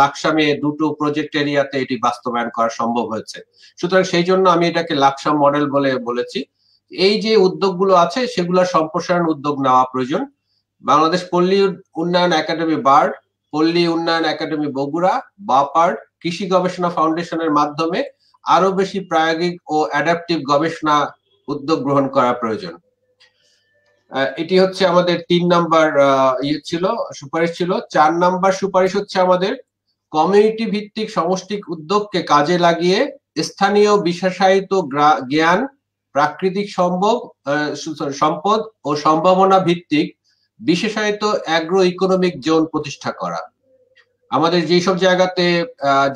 লাকসামে 2টো প্রজেক্ট এরিয়াতে এটি বাস্তবায়ন করা সম্ভব হয়েছে। সুতরাং সেই জন্য আমি এটাকে লাকসাম মডেল বলে বলেছি। এই যে উদ্যোগগুলো আছে সেগুলোর সম্প্রসারণ উদ্যোগ নেওয়া প্রয়োজন। বাংলাদেশ পল্লী উন্নয়ন একাডেমি বার্ড, পল্লী উন্নয়ন একাডেমি বগুড়া, বাপার্ড, কৃষি গবেষণা ফাউন্ডেশনের মাধ্যমে আরো বেশি প্রায়োগিক ও অ্যাডাপটিভ গবেষণা উদ্যোগ গ্রহণ করা প্রয়োজন। এটি হচ্ছে আমাদের 3 নাম্বার সুপারিশ ছিল। 4 নাম্বার সুপারিশ হচ্ছে আমাদের কমিউনিটি ভিত্তিক সমষ্টিক উদ্যোগকে কাজে লাগিয়ে স্থানীয় বিশেষায়িত জ্ঞান, প্রাকৃতিক সম্পদ ও সম্ভাবনা ভিত্তিক বিশেষায়িত অ্যাগ্রো ইকোনমিক জোন প্রতিষ্ঠা করা। আমাদের যেসব জায়গাতে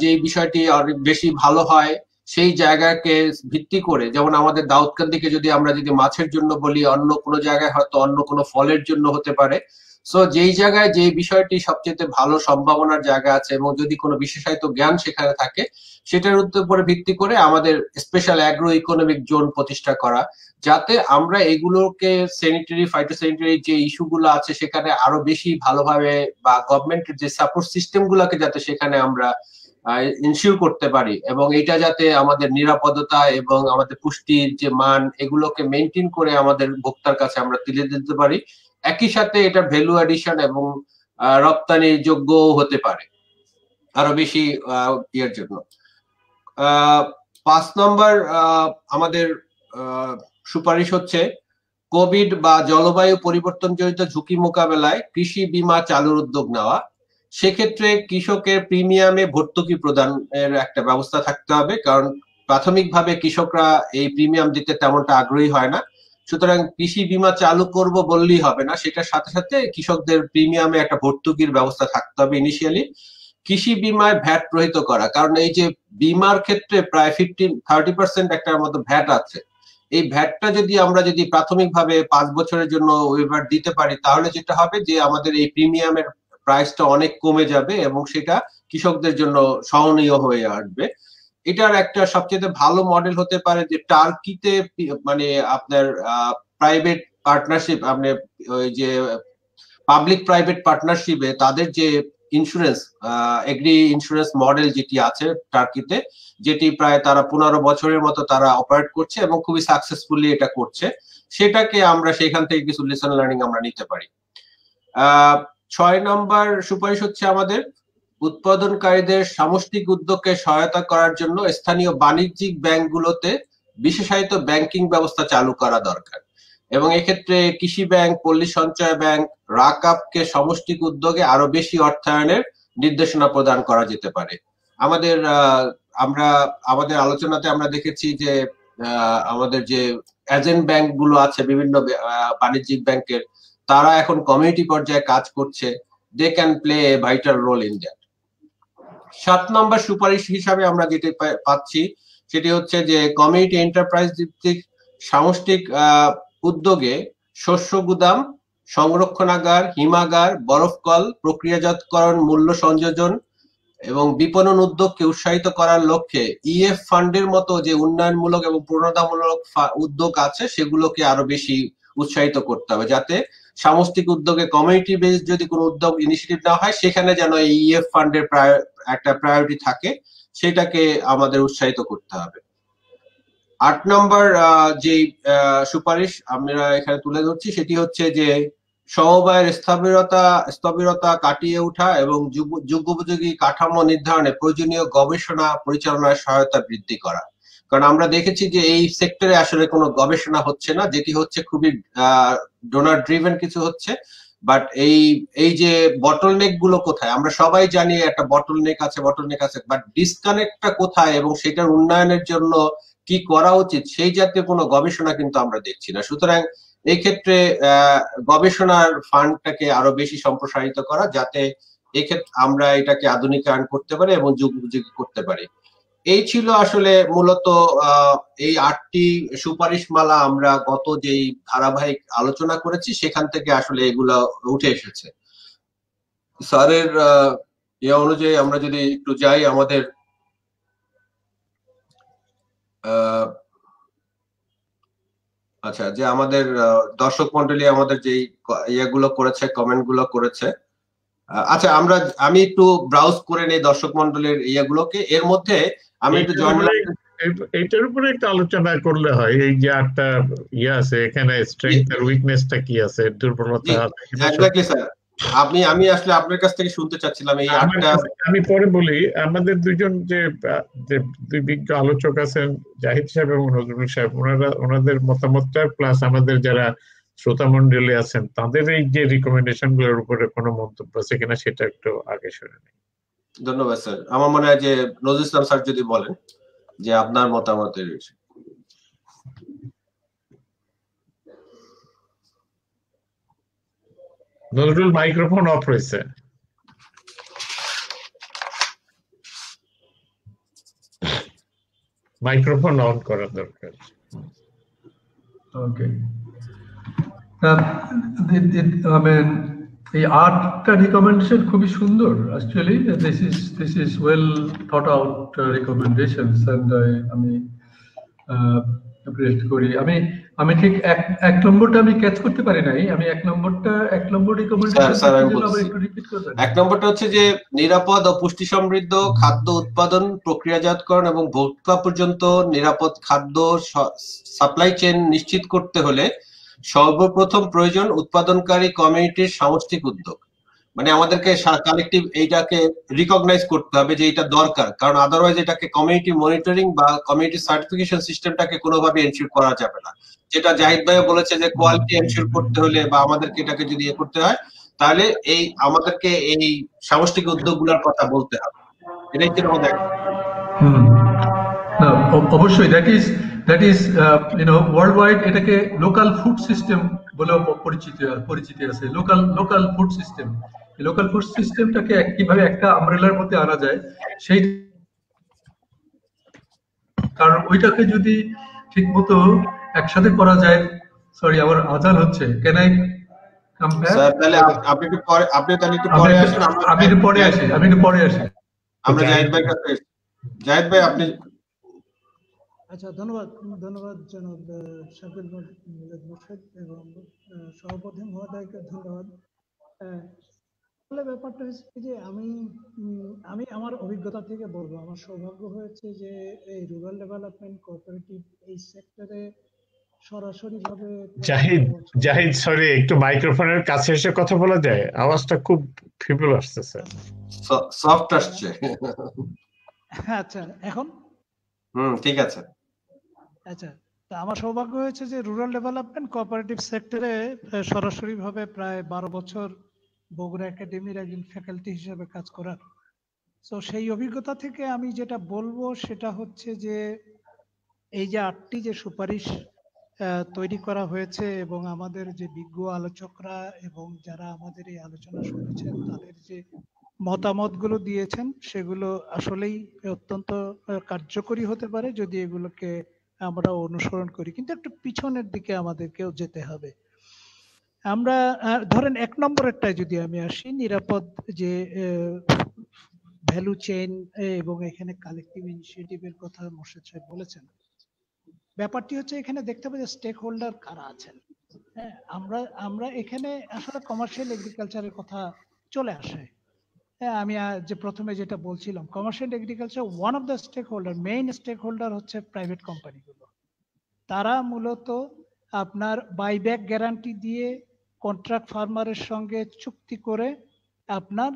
যে বিষয়টি অনেক বেশি ভালো হয় সেই জায়গাকে ভিত্তি করে, যেমন আমাদের দাউদকান্দিকে যদি আমরা মাছের জন্য বলি, অন্য কোনো জায়গায় হয়তো অন্য কোনো ফলের জন্য হতে পারে। সো যেই জায়গায় যে বিষয়টি সবচেয়ে ভালো সম্ভাবনার জায়গা আছে এবং যদি কোনো বিশেষায়িত জ্ঞান সেখানে থাকে, সেটার উপরে ভিত্তি করে আমাদের স্পেশাল অ্যাগ্রো ইকোনমিক জোন প্রতিষ্ঠা করা, যাতে আমরা এগুলোকে স্যানিটারি ফাইটোস্যানিটারি যে ইস্যুগুলো আছে সেখানে আরো বেশি ভালোভাবে, বা গভর্নমেন্টের যে সাপোর্ট সিস্টেম গুলাকে যাতে সেখানে আমরা ইনশিওর করতে পারি, এবং এটা যাতে আমাদের নিরাপদতা এবং আমাদের পুষ্টির যে মান এগুলোকে মেনটেন করে আমাদের ভোক্তার কাছে আমরা তুলে দিতে পারি। একই সাথে এটা ভ্যালু অ্যাডিশন এবং রপ্তানি যোগ্য হতে পারে আরো বেশি ইয়ের জন্য। 5 নম্বর আমাদের সুপারিশ হচ্ছে কোভিড বা জলবায়ু পরিবর্তন জনিত ঝুঁকি মোকাবেলায় কৃষি বীমা চালুর উদ্যোগ নেওয়া। সেক্ষেত্রে কৃষকের প্রিমিয়ামে ভর্তুকি প্রদানের একটা ব্যবস্থা থাকতে হবে, কারণ প্রাথমিকভাবে কৃষকরা এই প্রিমিয়াম দিতে তেমনটা আগ্রহী হয় না। সুতরাং কৃষি বীমা চালু করব বললেই হবে না, সেটার সাথে সাথে কৃষকদের প্রিমিয়ামে একটা ভর্তুকির ব্যবস্থা থাকতে হবে ইনিশিয়ালি। কৃষি বীমায় ভ্যাট রহিত করা, কারণ এই যে বীমার ক্ষেত্রে প্রায় 30% একটা মতো ভ্যাট আছে, এই ভ্যাটটা আমরা যদি প্রাথমিকভাবে 5 বছরের জন্য ওয়েভার দিতে পারি, তাহলে যেটা হবে যে আমাদের এই প্রিমিয়ামের প্রাইসটা অনেক কমে যাবে এবং সেটা কৃষকদের জন্য সহনীয় হয়ে আসবে। এটার একটা সবচেয়ে ভালো মডেল হতে পারে যে টার্কিতে মানে আপনার প্রাইভেট পার্টনারশিপ, আপনি ওই যে পাবলিক প্রাইভেট পার্টনারশিপে তাদের যে ইন্স্যুরেন্স এগ্রি ইন্স্যুরেন্স মডেল যেটি আছে টার্কিতে, যেটি প্রায় তারা 15 বছরের মতো তারা অপারেট করছে এবং খুবই সাকসেসফুলি এটা করছে, সেটাকে আমরা সেখান থেকে কিছু লেসন লার্নিং আমরা নিতে পারি। 6 নম্বর সুপারিশ হচ্ছে আমাদের উৎপাদনকারীদের সামষ্টিক উদ্যোগকে সহায়তা করার জন্য স্থানীয় বাণিজ্যিক ব্যাংকগুলোতে বিশেষায়িত ব্যাংকিং ব্যবস্থা চালু করা দরকার এবং এক্ষেত্রে কৃষি ব্যাংক, পল্লী সঞ্চয় ব্যাংক, রাকআপকে সামষ্টিক উদ্যোগে আরো বেশি অর্থায়নের নির্দেশনা প্রদান করা যেতে পারে। আমাদের আলোচনাতে আমরা দেখেছি যে আমাদের যে এজেন্ট ব্যাংক গুলো আছে বিভিন্ন বাণিজ্যিক ব্যাংকের, তারা এখন কমিউনিটি পর্যায়ে কাজ করছে। They can play a vital role in that. 7 নম্বর সুপারিশ হিসাবে আমরা যেটা পাচ্ছি সেটি হচ্ছে যে কমিউনিটি এন্টারপ্রাইজ ভিত্তিক সামষ্টিক উদ্যোগে শস্য গুদাম, সংরক্ষণাগার, হিমাগার, বরফকল, প্রক্রিয়াজাতকরণ, মূল্য সংযোজন এবং বিপণন উদ্যোগকে উৎসাহিত করার লক্ষ্যে ইএফ ফান্ডের মতো যে উন্নয়নমূলক এবং প্রণোদনামূলক উদ্যোগ আছে সেগুলোকে আরো বেশি উৎসাহিত করতে হবে, যাতে সামষ্টিক উদ্যোগে কমিউনিটি বেস যদি কোনো উদ্যোগ ইনিশিয়েটিভ নেওয়া হয় সেখানে যেন এই ইএফ ফান্ডের একটা প্রায়োরিটি থাকে, সেটাকে আমাদের উৎসাহিত করতে হবে। 8 নম্বর যে সুপারিশ আমরা এখানে তুলে ধরছি সেটি হচ্ছে যে সমবায়ের স্থবিরতা কাটিয়ে ওঠা এবং যুগোপযোগী কাঠামো নির্ধারণে প্রয়োজনীয় গবেষণা পরিচালনার সহায়তা বৃদ্ধি করা। কারণ আমরা দেখেছি যে এই সেক্টরে আসলে কোনো গবেষণা হচ্ছে না, যেটি হচ্ছে খুবই ডোনার ড্রিভেন কিছু হচ্ছে। বাট এই যে বটলনেক গুলো কোথায়, আমরা সবাই জানি একটা বটলনেক আছে, বাট ডিসকানেক্টটা কোথায় এবং সেটার উন্নয়নের জন্য কি করা উচিত সেই জাতীয় কোনো গবেষণা কিন্তু আমরা দেখছি না। সুতরাং এই ক্ষেত্রে গবেষণার ফান্ডটাকে আরো বেশি সম্প্রসারিত করা, যাতে এক্ষেত্রে আমরা এটাকে আধুনিকায়ন করতে পারি এবং যুগোপযোগী করতে পারি। এই ছিল আসলে মূলত এই 8টি সুপারিশমালা আমরা গত যেই ধারাবাহিক আলোচনা করেছি সেখান থেকে আসলে এগুলো উঠে এসেছে। স্যারের অনুযায়ী আমরা যদি একটু যাই আমাদের আচ্ছা, যে আমাদের দর্শক মন্ডলী আমাদের যে ইয়েগুলো করেছে, কমেন্ট গুলো করেছে, আচ্ছা আমি একটু ব্রাউজ করে নেই দর্শক মন্ডলীর ইয়েগুলোকে। এর মধ্যে আমি একটু এইটার উপরে একটা আলোচনা করলে হয়, এই যে একটা ইয়ে আছে এখানে, স্ট্রেংথ আর উইকনেসটা কি আছে, দুর্বলতা। এক্স্যাক্টলি স্যার, আমি আসলে আপনার কাছ থেকে শুনতে চাচ্ছিলাম এই আমি পরে বলি। আমাদের দুইজন যে দুই বিজ্ঞ আলোচক আছেন, জাহিদ সাহেব এবং নজরুল সাহেব, ওনাদের মতামতটা প্লাস আমাদের যারা শ্রোতা মন্ডলী আছেন তাদের এই যে রিকমেন্ডেশন গুলোর উপরে কোনো মন্তব্য আছে কিনা সেটা একটু আগে শুনে নিই। ধন্যবাদ স্যার। আমার মনে হয় যে নজরুল ইসলাম স্যার যদি বলেন যে আপনার মতামতের বিষয়ে। নজরুল মাইক্রোফোন অফ রয়েছে। মাইক্রোফোন অন করা দরকার। ওকে, এই 8টা রিকমেন্ডেশন খুবই সুন্দর। Actually this is well thought out recommendations and আমি অ্যাপ্রিশিয়েট করি। আমি ঠিক এক নম্বরটা আমি ক্যাচ করতে পারি নাই। আমি এক নম্বর রিকমেন্ডেশন একটু রিপিট করবেন? 1 নম্বরটা হচ্ছে যে নিরাপদ ও পুষ্টি সমৃদ্ধ খাদ্য উৎপাদন, প্রক্রিয়াজাতকরণ এবং ভোক্তা পর্যন্ত নিরাপদ খাদ্য সাপ্লাই চেইন নিশ্চিত করতে হলে সর্বপ্রথম প্রয়োজন উৎপাদনকারী কমিউনিটির সামষ্টিক উদ্যোগ। মানে আমাদেরকে কালেকটিভ এইটাকে রিকগনাইজ করতে হবে যে এটা দরকার, কারণ আদারওয়াইজ এটাকে কমিউনিটি মনিটরিং বা কমিউনিটি সার্টিফিকেশন সিস্টেমটাকে কোনোভাবে এনশিওর করা যাবে না। যেটা জাহিদ ভাই বলেছে যে কোয়ালিটি এনশিওর করতে হলে বা আমাদেরকে এটাকে যদি করতে হয় তাহলে আমাদেরকে এই সামষ্টিক উদ্যোগগুলোর কথা বলতে হবে। এটাই ছিল আমাদের। অবশ্যই দ্যাট ইজ ওয়ার্ল্ড ওয়াইড এটাকে লোকাল ফুড সিস্টেম বলেও পরিচিতি আছে। Local food system, local food সিস্টেমটাকে কিভাবে একটা আমব্রেলার মধ্যে আনা যায় সেই, কারণ ওইটাকে যদি ঠিক মতো একসাথে করা যায়। সরি, আমার আজান হচ্ছে, কেন আই কাম ব্যাক? স্যার তাহলে আপনি একটু পরে আসুন। আমি একটু পরে আসি। আমরা জাহিদ ভাই কাছে, জাহিদ ভাই আপনি। আচ্ছা, ধন্যবাদ জনাব শাকিল মিলাদ মোর্শেদ এবং সভাপতি মহোদয়কে ধন্যবাদ। ব্যাপারটা হচ্ছে যে আমি আমার অভিজ্ঞতা থেকে বলবো, আমার সৌভাগ্য হয়েছে যে এই রুরাল ডেভেলপমেন্ট কোঅপারেটিভ এই সেক্টরে সরাসরি ভাবে। জাহিদ সরি, একটু মাইক্রোফোনের কাছে এসে কথা বলা যায়? আওয়াজটা খুব ফিবল আসতেছে। সফট আসছে। আচ্ছা, এখন ঠিক আছে। আচ্ছা, তা আমার সৌভাগ্য হয়েছে যে রুরাল ডেভেলপমেন্ট কোঅপারেটিভ সেক্টরে সরাসরি ভাবে প্রায় 12 বছর বগুড়া একাডেমির একজন ফ্যাকাল্টি হিসেবে কাজ করার। তো সেই অভিজ্ঞতা থেকে আমি যেটা বলবো সেটা হচ্ছে যে এই যে 8টি যে সুপারিশ তৈরি করা হয়েছে এবং আমাদের যে বিজ্ঞ আলোচকরা এবং যারা আমাদের এই আলোচনা শুনেছেন তাদের যে মতামতগুলো দিয়েছেন সেগুলো আসলেই অত্যন্ত কার্যকরী হতে পারে যদি এগুলোকে আমরা অনুসরণ করি, কিন্তু একটু পিছনের দিকে আমাদেরকেও যেতে হবে। আমরা ধরেন 1 নম্বরেরটায় যদি আমি আসি, নিরাপদ যে ভ্যালু চেইন এবং এখানে কালেকটিভ ইনিশিয়েটিভের কথা মোর্শেদ সাহেব বলেছেন। ব্যাপারটি হচ্ছে এখানে দেখতে হবে যে স্টেক হোল্ডার কারা আছেন। হ্যাঁ, আমরা এখানে আসলে কমার্শিয়াল এগ্রিকালচারের কথা চলে আসে। হ্যাঁ, আমি যে প্রথমে যেটা বলছিলাম, commercial agriculture one of the stakeholder, main stakeholder হচ্ছে প্রাইভেট কোম্পানিগুলো। তারা মূলত আপনার বাইব্যাক গ্যারান্টি দিয়ে কন্ট্রাক্ট ফার্মারের সঙ্গে চুক্তি করে আপনার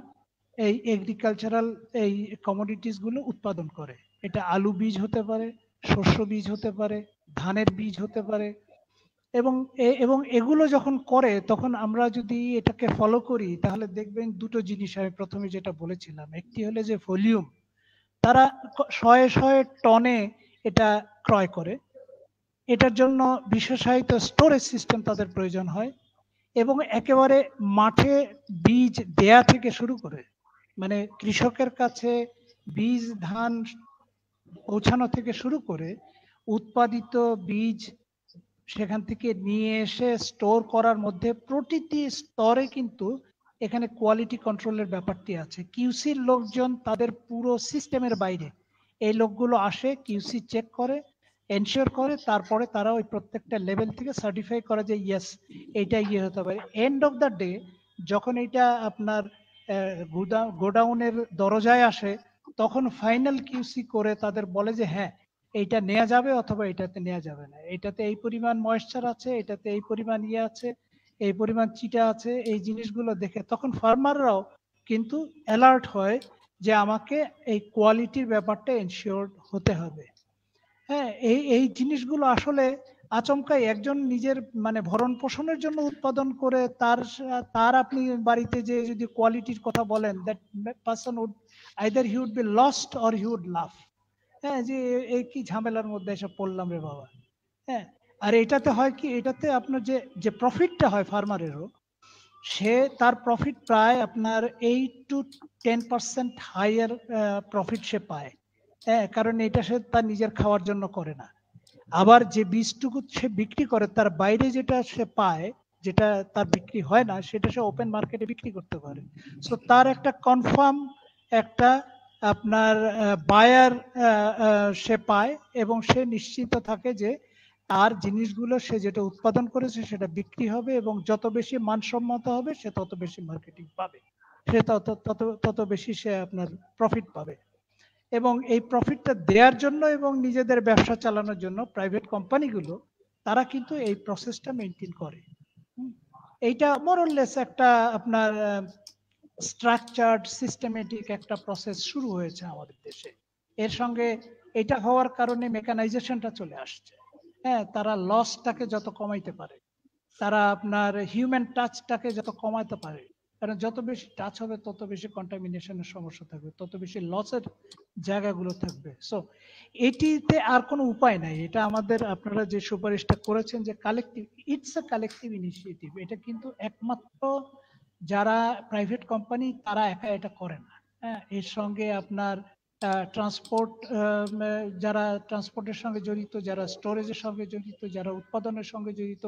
এই এগ্রিকালচারাল এই কমোডিটিস গুলো উৎপাদন করে। এটা আলু বীজ হতে পারে, শস্য বীজ হতে পারে, ধানের বীজ হতে পারে, এবং এগুলো যখন করে তখন আমরা যদি এটাকে ফলো করি তাহলে দেখবেন দুটো জিনিস আমি প্রথমে যেটা বলেছিলাম। একটি হলে যে ভলিউম, তারা শয়ে টনে এটা ক্রয় করে, এটার জন্য বিশেষায়িত স্টোরেজ সিস্টেম তাদের প্রয়োজন হয়, এবং একেবারে মাঠে বীজ দেয়া থেকে শুরু করে, মানে কৃষকের কাছে বীজ ধান পৌঁছানো থেকে শুরু করে উৎপাদিত বীজ সেখান থেকে নিয়ে এসে স্টোর করার মধ্যে প্রতিটি স্তরে কিন্তু এখানে কোয়ালিটি কন্ট্রোলের ব্যাপারটি আছে। কিউসির লোকজন তাদের পুরো সিস্টেমের বাইরে, এই লোকগুলো আসে, কিউসি চেক করে, এনশিওর করে, তারপরে তারা ওই প্রত্যেকটা লেভেল থেকে সার্টিফাই করে যে ইয়েস এইটা ইয়ে হতে পারে। এন্ড অফ দ্য ডে যখন এটা আপনার গোডাউনের দরজায় আসে তখন ফাইনাল কিউসি করে তাদের বলে যে হ্যাঁ এইটা নেওয়া যাবে অথবা এটাতে নেওয়া যাবে না, এটাতে এই পরিমাণ ময়েশ্চার আছে, এটাতে এই পরিমাণ ইয়ে আছে, এই পরিমাণ চিটা আছে, এই জিনিসগুলো দেখে তখন ফার্মাররাও কিন্তু অ্যালার্ট হয় যে আমাকে এই কোয়ালিটির ব্যাপারটা এনশিওর হতে হবে। হ্যাঁ, এই জিনিসগুলো আসলে আচমকাই একজন নিজের মানে ভরণ পোষণের জন্য উৎপাদন করে তার আপনি বাড়িতে যে যদি কোয়ালিটির কথা বলেন, that person would either he would be lost or he would লাভ। হ্যাঁ, যে এই কি ঝামেলার মধ্যে এসে পড়লাম রে বাবা। হ্যাঁ, আর এটাতে হয় কি, এটাতে আপনার যে প্রফিটটা হয় ফার্মারেরও, সে তার প্রফিট প্রায় আপনার 8 to 10% হাইয়ার প্রফিট সে পায়। হ্যাঁ, কারণ এটা সে তার নিজের খাওয়ার জন্য করে না। আবার যে বীজটুকু সে বিক্রি করে তার বাইরে যেটা সে পায়, যেটা তার বিক্রি হয় না, সেটা সে ওপেন মার্কেটে বিক্রি করতে পারে। সো তার একটা কনফার্ম একটা আপনার বায়ার সে পায় এবং সে নিশ্চিত থাকে যে তার জিনিসগুলো সে যেটা উৎপাদন করেছে সেটা বিক্রি হবে এবং যত বেশি মানসম্মত হবে সে তত বেশি মার্কেটিং পাবে, সে তত বেশি সে আপনার প্রফিট পাবে। এবং এই প্রফিটটা দেওয়ার জন্য এবং নিজেদের ব্যবসা চালানোর জন্য প্রাইভেট কোম্পানিগুলো তারা কিন্তু এই প্রসেসটা মেনটেন করে। এইটা মোরলেস একটা আপনার স্ট্রাকচার্ড সিস্টেমেটিক একটা প্রসেস শুরু হয়েছে আমাদের দেশে। এর সঙ্গে এটা হওয়ার কারণে মেকানাইজেশনটা চলে আসছে। হ্যাঁ, তারা লসটাকে যত কমাইতে পারে, তারা আপনার হিউম্যান টাচটাকে যত কমাতে পারে, কারণ যত বেশি টাচ হবে তত বেশি কন্টামিনেশনের সমস্যা থাকবে, তত বেশি লসের জায়গাগুলো থাকবে। সো এটিতে আর কোনো উপায় নাই, এটা আমাদের আপনারা যে সুপারিশটা করেছেন যে collective, it's a collective initiative. এটা কিন্তু একমাত্র যারা প্রাইভেট কোম্পানি তারা একা এটা করে না। হ্যাঁ, এর সঙ্গে আপনার ট্রান্সপোর্ট, যারা ট্রান্সপোর্টের সঙ্গে জড়িত, যারা স্টোরেজের সঙ্গে জড়িত, যারা উৎপাদনের সঙ্গে জড়িত,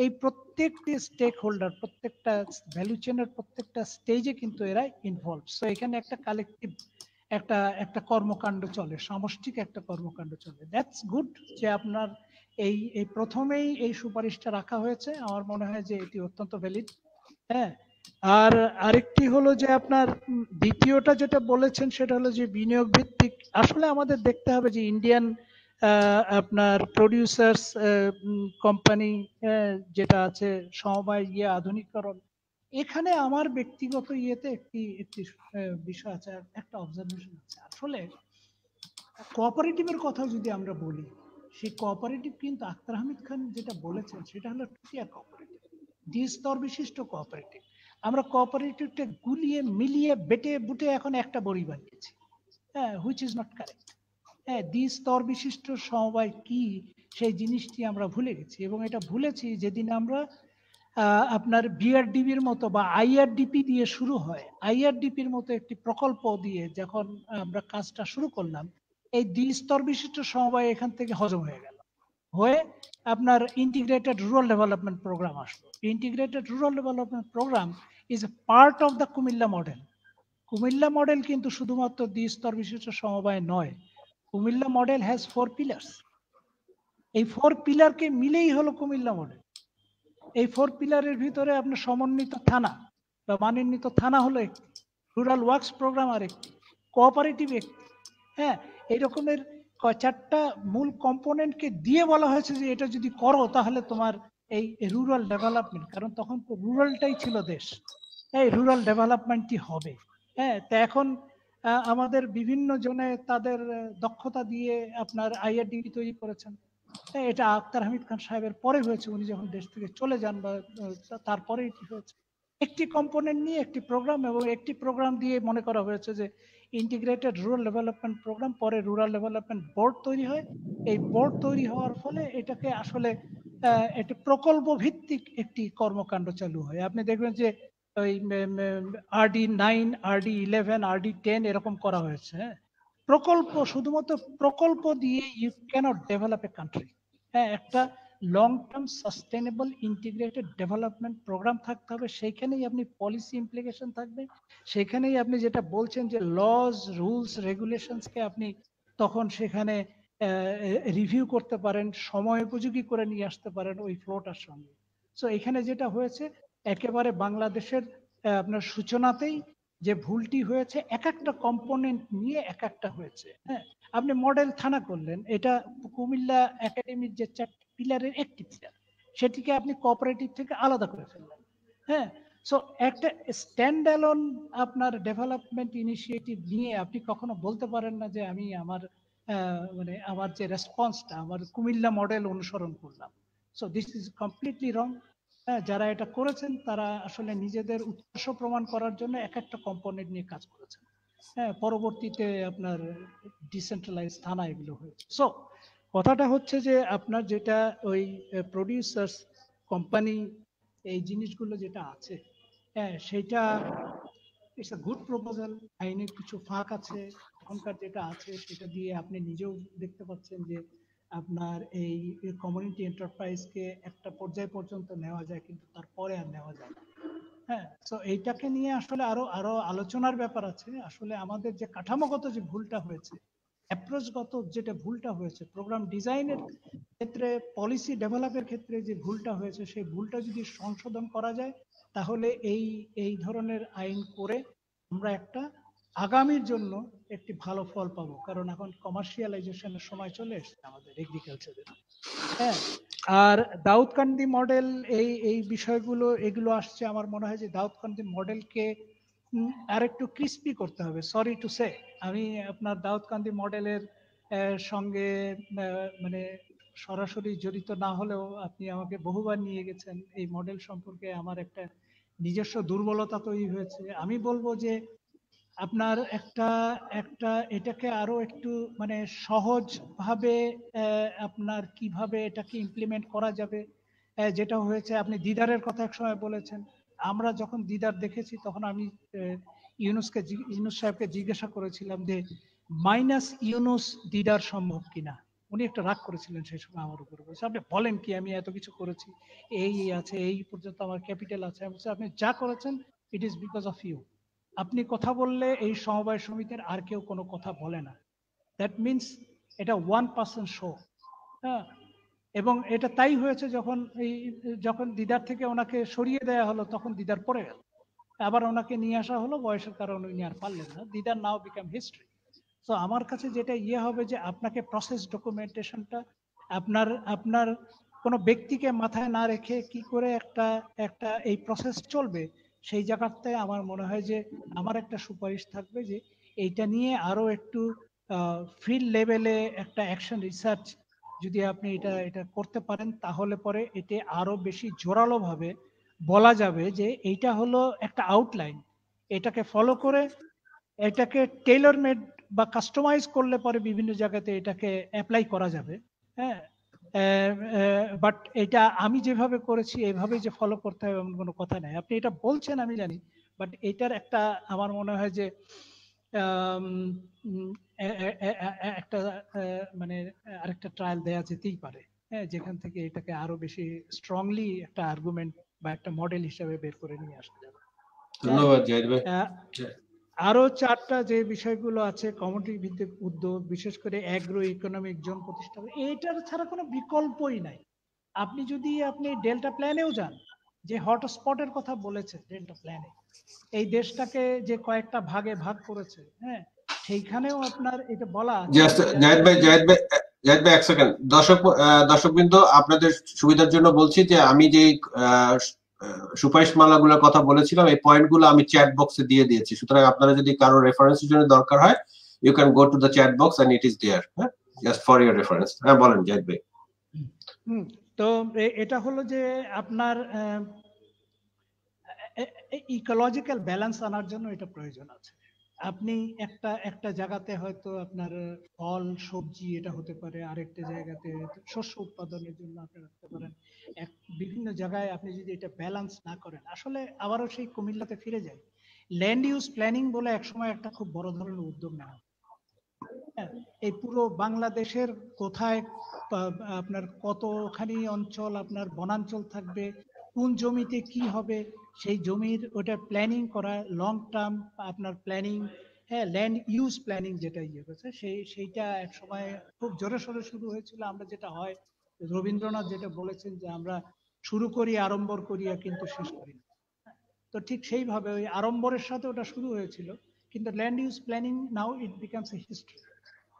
এই প্রত্যেকটি স্টেক হোল্ডার, প্রত্যেকটা ভ্যালু চেনের প্রত্যেকটা স্টেজে কিন্তু এরা ইনভলভ। সো এখানে একটা কালেকটিভ একটা একটা কর্মকাণ্ড চলে, সামষ্টিক একটা কর্মকাণ্ড চলে। দ্যাটস গুড যে আপনার এই এই প্রথমেই এই সুপারিশটা রাখা হয়েছে। আমার মনে হয় যে এটি অত্যন্ত ভ্যালিড। হ্যাঁ, আর আরেকটি হলো যে আপনার দ্বিতীয়টা যেটা বলেছেন সেটা হলো যে বিনিয়োগ ভিত্তিক। আসলে আমাদের দেখতে হবে যে ইন্ডিয়ান আপনার প্রডিউসার্স কোম্পানি যেটা আছে, সমবায় আধুনিকরণ, এখানে আমার ব্যক্তিগত ইয়েতে একটি একটি বিষয় আছে, একটা অবজারভেশন আছে। আসলে কোঅপারেটিভের কথা যদি আমরা বলি, সেই কোঅপারেটিভ কিন্তু আখতার হামিদ খান যেটা বলেছেন সেটা হলো টুটিয়া কোঅপারেটিভ, দ্বিস্তর বিশিষ্ট কোঅপারেটিভ। আমরা কোঅপারেটিভটা গুলিয়ে মিলিয়ে বেটে বুটে এখন একটা বড়ি বানিয়েছি, হ্যাঁ, হুইচ ইজ নট কারেক্ট। হ্যাঁ, দ্বিস্তর বিশিষ্ট সমবায় কি সেই জিনিসটি আমরা ভুলে গেছি, এবং এটা ভুলেছি যেদিন আমরা আপনার বিআরডিবির মতো বা আইআরডিপি দিয়ে শুরু হয়, আইআরডিপির মতো একটি প্রকল্প দিয়ে যখন আমরা কাজটা শুরু করলাম, এই দ্বিস্তর বিশিষ্ট সমবায় এখান থেকে হজম হয়ে গেল, হয়ে আপনার ইন্টিগ্রেটেড রুরাল ডেভেলপমেন্ট প্রোগ্রাম আসলো। Integrated rural development programme is a part of the Comilla model. Comilla model কিন্তু শুধুমাত্র দ্বিস্তর বিশিষ্ট সমবায় নয়, কুমিল্লা মডেল হ্যাজ 4 পিলার্স। এই 4 পিলারকে মিলেই হলো কুমিল্লা মডেল। এই 4 পিলারের ভিতরে আপনার সমন্বিত থানা বা মানোন্বিত থানা হলো একটি, রুরাল ওয়ার্কস প্রোগ্রাম আর একটি, কোঅপারেটিভ একটি। হ্যাঁ, এই রকমের 4টা মূল কম্পোনেন্টকে দিয়ে বলা হয়েছে যে এটা যদি করো তাহলে তোমার এই রুরাল ডেভেলপমেন্ট, কারণ তখন তো রুরালটাই ছিল দেশ, এই রুরাল ডেভেলপমেন্টই হবে। হ্যাঁ, তো এখন আমাদের বিভিন্ন জনে তাদের দক্ষতা দিয়ে আপনার আইআরডিপি তৈরি করেছেন। হ্যাঁ, এটা আখতার হামিদ খান সাহেবের পরে হয়েছে, উনি যখন দেশ থেকে চলে যান বা তারপরে এটি হয়েছে। একটি কম্পোনেন্ট নিয়ে একটি প্রোগ্রাম, এবং একটি প্রোগ্রাম দিয়ে মনে করা হয়েছে যে ইন্টিগ্রেটেড রুরাল ডেভেলপমেন্ট প্রোগ্রাম, পরে রুরাল ডেভেলপমেন্ট বোর্ড তৈরি হয়। এই বোর্ড তৈরি হওয়ার ফলে এটাকে আসলে একটি প্রকল্প ভিত্তিক একটি কর্মকাণ্ড চালু হয়। আপনি দেখবেন যে ওই RD9, RD11, RD10 এরকম করা হয়েছে। হ্যাঁ, প্রকল্প, শুধুমাত্র প্রকল্প দিয়ে you can't develop a country. হ্যাঁ, একটা long term sustainable integrated development program থাকতে হবে, সেইখানেই আপনি পলিসি ইমপ্লিকেশন থাকবে, সেখানেই আপনি যেটা বলছেন যে লজ, রুলস, রেগুলেশনসকে আপনি তখন সেখানে রিভিউ করতে পারেন, সময় উপযোগী করে নিয়ে আসতে পারেন ওই ফ্লোটার সঙ্গে। সো এখানে যেটা হয়েছে, একেবারে বাংলাদেশের আপনার সূচনাতেই যে ভুলটি হয়েছে, এক একটা কম্পোনেন্ট নিয়ে এক একটা হয়েছে। হ্যাঁ, আপনি মডেল থানা করলেন, এটা কুমিল্লা একাডেমির যে 4টি পিলারের একটি পিলার, সেটিকে আপনি কোঅপারেটিভ থেকে আলাদা করে ফেললেন। হ্যাঁ, সো একটা স্ট্যান্ড অ্যালোন আপনার ডেভেলপমেন্ট ইনিশিয়েটিভ নিয়ে আপনি কখনো বলতে পারেন না যে আমি আমার মানে আমার যে রেসপন্সটা আমার কুমিল্লা মডেল অনুসরণ করলাম। সো দিস ইজ কমপ্লিটলি রং। হ্যাঁ, যারা এটা করেছেন তারা আসলে নিজেদের উৎকর্ষ প্রমাণ করার জন্য এক একটা কম্পোনেন্ট নিয়ে কাজ করেছেন। হ্যাঁ, পরবর্তীতে আপনার ডিসেন্ট্রালাইজ থানা এগুলো হয়েছে। সো কথাটা হচ্ছে যে আপনার যেটা ওই প্রডিউসার্স কোম্পানি, এই জিনিসগুলো যেটা আছে, হ্যাঁ, সেটা ইটস আ গুড প্রপোজাল। আইনের কিছু ফাঁক আছে, এখনকার যেটা আছে সেটা দিয়ে আপনি নিজেও দেখতে পাচ্ছেন যে আপনার এই কমিউনিটি এন্টারপ্রাইজকে একটা পর্যায় পর্যন্ত নেওয়া যায়, কিন্তু তারপরে আর নেওয়া যায় না। হ্যাঁ, তো এইটাকে নিয়ে আসলে আরো আরো আলোচনার ব্যাপার আছে। আসলে আমাদের যে কাঠামোগত যে ভুলটা হয়েছে, অ্যাপ্রোচগত যেটা ভুলটা হয়েছে, প্রোগ্রাম ডিজাইনের ক্ষেত্রে, পলিসি ডেভেলপের ক্ষেত্রে যে ভুলটা হয়েছে, সেই ভুলটা যদি সংশোধন করা যায় তাহলে এই এই ধরনের আইন করে আমরা একটা আগামীর জন্য একটি ভালো ফল পাবো। কারণ এখন কমার্শিয়ালাইজেশনের সময় চলে এসেছে আমাদের এগ্রিকালচারের। হ্যাঁ, আর দাউদকান্দি মডেল, এই এই বিষয়গুলো এগুলো আসছে, আমার মনে হয় যে দাউদকান্দি মডেলকে আরেকটু ক্রিস্পি করতে হবে। সরি টু সে, আমি আপনার দাউদকান্দি মডেলের সঙ্গে মানে সরাসরি জড়িত না হলেও আপনি আমাকে বহুবার নিয়ে গেছেন, এই মডেল সম্পর্কে আমার একটা নিজস্ব দুর্বলতা তৈরি হয়েছে। আমি বলবো যে আপনার একটা একটা এটাকে আরো একটু মানে সহজভাবে আপনার কিভাবে এটাকে ইমপ্লিমেন্ট করা যাবে, যেটা হয়েছে আপনি দিদারের কথা এক সময় বলেছেন। আমরা যখন দিদার দেখেছি তখন আমি ইউনুস সাহেবকে জিজ্ঞাসা করেছিলাম যে মাইনাস ইউনুস দিদার সম্ভব কিনা। উনি একটা রাগ করেছিলেন সেই সময় আমার উপরে, বলছে আপনি বলেন কি, আমি এত কিছু করেছি, এই আছে, এই পর্যন্ত আমার ক্যাপিটাল আছে। আমি বলছি আপনি যা করেছেন it is because of you. আপনি কথা বললে এই সমবায় সমিতির আর কেউ কোনো কথা বলে না। দ্যাট মিনস এটা 1% শো। হ্যাঁ, এবং এটা তাই হয়েছে যখন দিদার থেকে ওনাকে সরিয়ে দেওয়া হলো তখন দিদার পড়ে গেল, আবার ওনাকে নিয়ে আসা হলো, বয়সের কারণে উনি আর পারলেন না। দিদার নাও বিকাম হিস্ট্রি। তো আমার কাছে যেটা হবে যে আপনাকে প্রসেস ডকুমেন্টেশনটা আপনার আপনার কোনো ব্যক্তিকে মাথায় না রেখে কি করে একটা একটা এই প্রসেস চলবে, সেই জায়গাতে আমার মনে হয় যে আমার একটা সুপারিশ থাকবে যে এইটা নিয়ে আরো একটু ফিল্ড লেভেলে একটা অ্যাকশন রিসার্চ যদি আপনি এটা এটা করতে পারেন, তাহলে পরে এতে আরো বেশি জোরালো ভাবে বলা যাবে যে এইটা হলো একটা আউটলাইন, এটাকে ফলো করে এটাকে টেইলর মেড বা কাস্টমাইজ করলে পরে বিভিন্ন জায়গাতে এটাকে অ্যাপ্লাই করা যাবে। হ্যাঁ, বাট এটা আমি যেভাবে করেছি এভাবে যে ফলো করতে হবে এমন কোনো কথা নাই। আপনি এটা বলছেন আমি জানি, বাট এটার একটা আমার মনে হয় যে আম, উম, একটা মানে আরেকটা ট্রায়াল দেয়া যেতেই পারে। হ্যাঁ, যেখান থেকে এটাকে আরো বেশি স্ট্রংলি একটা আর্গুমেন্ট বা একটা মডেল হিসেবে বের করে নিয়ে আসা যাবে। ধন্যবাদ জাহিদ ভাই। আরো চারটা যে বিষয়গুলো আছে, কমিউনিটি ভিত্তিক উদ্যোগ, বিশেষ করে অ্যাগ্রো ইকোনমিক জোন প্রতিষ্ঠা, এইটার ছাড়া কোনো বিকল্পই নাই। আপনি ডেল্টা প্ল্যানেও যান, যে হটস্পটের কথা বলেছে ডেল্টা প্ল্যানে, এই দেশটাকে যে কয়েকটা ভাগে ভাগ করেছে, হ্যাঁ, সেইখানেও আপনার এটা বলা আছে। জাহিদ ভাই এক সেকেন্ড। দর্শকবৃন্দ, আপনাদের সুবিধার জন্য বলছি যে আমি যে সুপারিশমালাগুলোর কথা বলেছিলাম এই পয়েন্টগুলো আমি চ্যাট বক্সে দিয়ে দিয়েছি। সুতরাং আপনারা যদি কারো রেফারেন্সের জন্য দরকার হয়, you can go to the chat box and it is there, just for your reference. হ্যাঁ, বলেন জাহিদ ভাই। তো এটা হলো যে আপনার ইকোলজিক্যাল ব্যালেন্স আনার জন্য এটা প্রয়োজন আছে। আপনি একটা জায়গাতে হয়তো আপনার ফল সবজি এটা হতে পারে, আরেকটা জায়গাতে শস্য উৎপাদনের জন্য আপনি রাখতে পারেন। বিভিন্ন জায়গায় আপনি যদি এটা ব্যালেন্স না করেন, আসলে আবারও সেই কুমিল্লাতে ফিরে যায়। ল্যান্ড ইউজ প্ল্যানিং বলে একসময় একটা খুব বড় ধরনের উদ্যোগ নেওয়া, হ্যাঁ, এই পুরো বাংলাদেশের কোথায় আপনার কতখানি অঞ্চল আপনার বনাঞ্চল থাকবে, কোন জমিতে কি হবে, সেই জমির ওটা প্ল্যানিং করা, লং টার্ম আপনার প্ল্যানিং, হ্যাঁ, ল্যান্ড ইউজ প্ল্যানিং যেটা করেছে সেইটা এক সময় খুব জোরে সোরে শুরু হয়েছিল। আমরা যেটা হয়, রবীন্দ্রনাথ যেটা বলেছেন যে আমরা শুরু করি আড়ম্বর করিয়া কিন্তু শেষ করি না। তো ঠিক সেইভাবে ওই আড়ম্বরের সাথে ওটা শুরু হয়েছিল, কিন্তু land use planning now it becomes a history.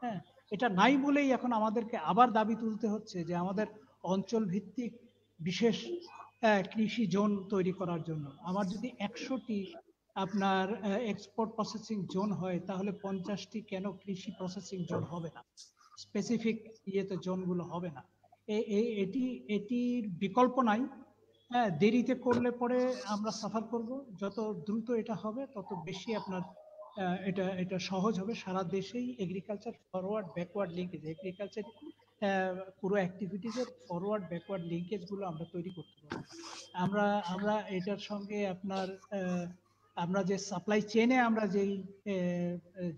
হ্যাঁ, এটা নাই বলেই এখন আমাদেরকে আবার দাবি তুলতে হচ্ছে যে আমাদের অঞ্চল ভিত্তিক বিশেষ কৃষি জোন তৈরি করার জন্য। আমার যদি 100টি আপনার এক্সপোর্ট প্রসেসিং জোন হয়, তাহলে 50টি কেন কৃষি প্রসেসিং জোন হবে না, স্পেসিফিক ইয়েতে জোনগুলো হবে না? এটির বিকল্প নাই। হ্যাঁ, দেরিতে করলে পরে আমরা সাফার করব। যত দ্রুত এটা হবে তত বেশি আপনার এটা এটা সহজ হবে। সারা দেশেই agriculture forward backward linkage, agriculture পুরো অ্যাক্টিভিটিজের ফরওয়ার্ড ব্যাকওয়ার্ড লিঙ্কেজ গুলো আমরা তৈরি করতে পারবো। আমরা আমরা এটার সঙ্গে আপনার আমরা যে সাপ্লাই চেইনে আমরা যেই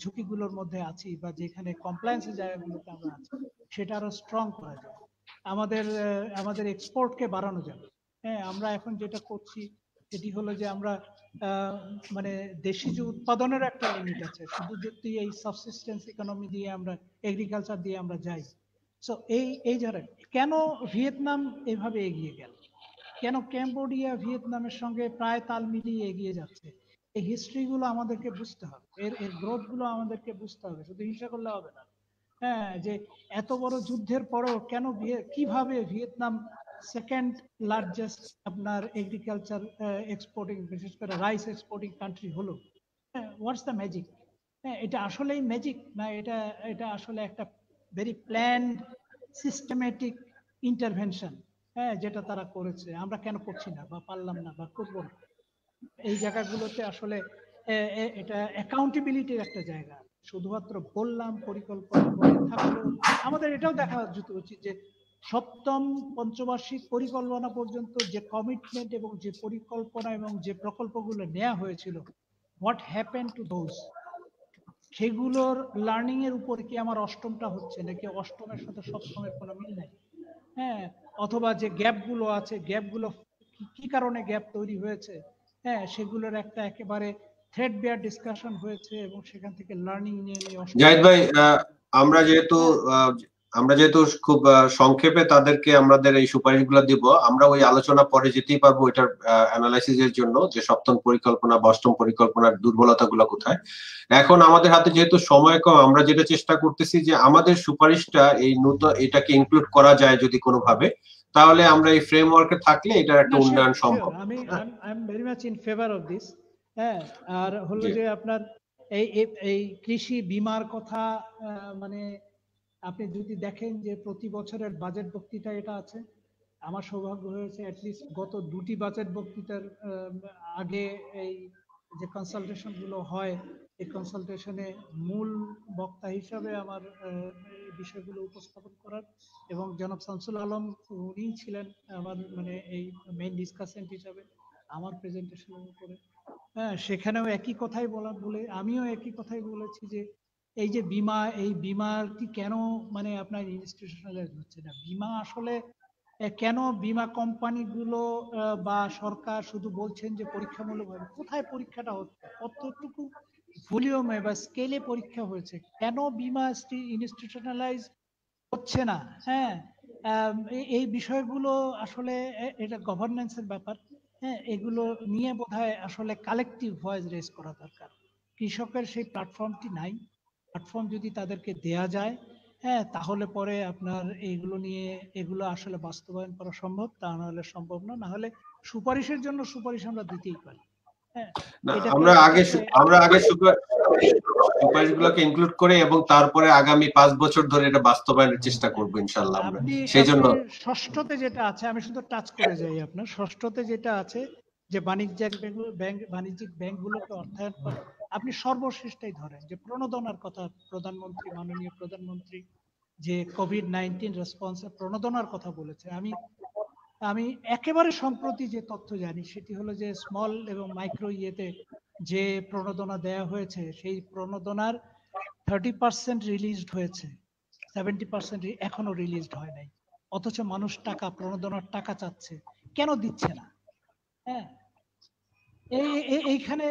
ঝুঁকিগুলোর মধ্যে আছি বা যেখানে কমপ্লায়েন্সের জায়গাগুলোতে আমরা আছি, সেটা আরো স্ট্রং করা যাবে। আমাদের এক্সপোর্টকে বাড়ানো যাবে। হ্যাঁ, আমরা এখন যেটা করছি সেটি হলো যে আমরা মানে দেশীয় উৎপাদনের একটা লিমিট আছে, শুধু যদি এই সাবসিস্টেন্স ইকোনমি দিয়ে আমরা এগ্রিকালচার দিয়ে আমরা যাই। সো এই ধরেন কেন ভিয়েতনাম এভাবে এগিয়ে গেল, কেন ক্যাম্বোডিয়া ভিয়েতনামের সঙ্গে প্রায় তাল মিলিয়ে এগিয়ে যাচ্ছে, এই হিস্ট্রি গুলো আমাদেরকে বুঝতে হবে, এর গ্রোথ গুলো আমাদেরকে বুঝতে হবে, শুধু হিংসা করলে হবে না। হ্যাঁ, যে এত বড় যুদ্ধের পরও কেন কিভাবে ভিয়েতনাম সেকেন্ড লার্জেস্ট আপনার এগ্রিকালচার এক্সপোর্টিং, বিশেষ করে রাইস এক্সপোর্টিং কান্ট্রি হলো। হ্যাঁ, হোয়াটস দ্য ম্যাজিক? হ্যাঁ, এটা আসলেই ম্যাজিক না এটা এটা আসলে একটা ভেরি প্ল্যান্ড সিস্টেমেটিক ইন্টারভেনশন, হ্যাঁ, যেটা তারা করেছে। আমরা কেন করছি না বা পারলাম না বা করবো না? এই জায়গাগুলোতে আসলে এটা অ্যাকাউন্টেবিলিটির একটা জায়গা। শুধুমাত্র বললাম, পরিকল্পনা করে থাকলো, আমাদের এটাও দেখা উচিত যে সপ্তম পঞ্চবার্ষিক পরিকল্পনা পর্যন্ত যে কমিটমেন্ট এবং যে পরিকল্পনা এবং যে প্রকল্পগুলো নেওয়া হয়েছিল, হোয়াট হ্যাপেন টু দোজ, সেগুলোর লার্নিং এর উপর কি আমার অষ্টমটা হচ্ছে নাকি অষ্টমের সাথে সপ্তমের কোনো মিল নাই? হ্যাঁ, অথবা যে গ্যাপগুলো আছে, গ্যাপগুলো কি কারণে গ্যাপ তৈরি হয়েছে, হ্যাঁ, সেগুলোর একটা একেবারে থ্রেড বেয়ার ডিসকাশন হয়েছে এবং সেখান থেকে লার্নিং নিয়ে জাহিদ ভাই, আমরা যেহেতু খুব সংক্ষেপে তাদেরকে আমাদের এই সুপারিশগুলো দিব, আমরা ওই আলোচনা পরে যেতেই পারবো এটার অ্যানালাইসিসের জন্য, যে সপ্তম পরিকল্পনা বা অষ্টম পরিকল্পনার দুর্বলতাগুলো কোথায়। এখন আমাদের হাতে যেহেতু সময় কম, আমরা যেটা চেষ্টা করতেছি যে আমাদের সুপারিশটা এই নতুন এটাকে ইনক্লুড করা যায় যদি কোনোভাবে, তাহলে আমরা এই ফ্রেমওয়ার্কে থাকলে এটার একটা উন্নয়ন সম্ভব। আমি I am very much in favour of this. হ্যাঁ, আর হলো যে আপনার এই কৃষি বীমার কথা, মানে আপনি যদি দেখেন যে প্রতি বছরের বাজেট বক্তৃতা এটা আছে, আমার সৌভাগ্য হয়েছে অ্যাটলিস্ট গত দুটি বাজেট বক্তৃতার আগে এই যে কনসালটেশন গুলো হয়, এই কনসালটেশনে মূল বক্তা হিসাবে আমার বিষয়গুলো উপস্থাপন করার, এবং জনাব শামসুল আলম উনি ছিলেন আমার মানে এই মেইন ডিসকাসেন্ট হিসাবে আমার প্রেজেন্টেশনের উপরে। হ্যাঁ, সেখানেও একই কথাই বলে আমিও একই কথাই বলেছি যে এই যে বীমা, এই বীমাটি কেন মানে আপনার ইনস্টিটিউশনালাইজ হচ্ছে না? বীমা আসলে কেন বীমা কোম্পানিগুলো বা সরকার শুধু বলছেন যে পরীক্ষামূলকভাবে, কোথায় পরীক্ষাটা হচ্ছে, কতটুকু ভলিউমে বা স্কেলে পরীক্ষা হয়েছে, কেন বীমা ইনস্টিটিউশনালাইজ হচ্ছে না? হ্যাঁ, এই বিষয়গুলো আসলে এটা গভর্নেন্সের ব্যাপার। হ্যাঁ, এগুলো নিয়ে বোধহয় আসলে কালেকটিভ ভয়েস রেজ করা দরকার। কৃষকের সেই প্ল্যাটফর্মটি নাই, প্ল্যাটফর্ম যদি তাদেরকে দেয়া যায়, হ্যাঁ, তাহলে পরে আপনার এইগুলো নিয়ে এগুলো আসলে বাস্তবায়ন করা সম্ভব, তা না হলে সম্ভব না। না হলে সুপারিশের জন্য সুপারিশ আমরা দিতেই পারি। হ্যাঁ, আমরা আগে সুপারিশগুলোকে ইনক্লুড করে এবং তারপরে আগামী 5 বছর ধরে এটা বাস্তবায়নের চেষ্টা করব ইনশাআল্লাহ আমরা। সেজন্য ষষ্ঠতে যেটা আছে, আমি শুধু টাচ করে যাই, আপনার ষষ্ঠতে যেটা আছে যে বাণিজ্যিক ব্যাংকগুলোকে অর্থায়ন করা, আপনি সর্বশেষটাই ধরেন যে প্রণোদনার কথা, প্রধানমন্ত্রী, মাননীয় প্রধানমন্ত্রী যে কোভিড-19 রেসপন্সে প্রণোদনার কথা বলেছে, আমি একেবারে সম্প্রতি যে তথ্য জানি সেটি হলো যে স্মল এবং মাইক্রো ইয়েতে যে প্রণোদনা দেয়া হয়েছে, সেই প্রণোদনার 30% রিলিজড হয়েছে, 70% এখনো রিলিজড হয় নাই। অথচ মানুষ টাকা, প্রণোদনার টাকা চাচ্ছে, কেন দিচ্ছে না? হ্যাঁ, এইখানে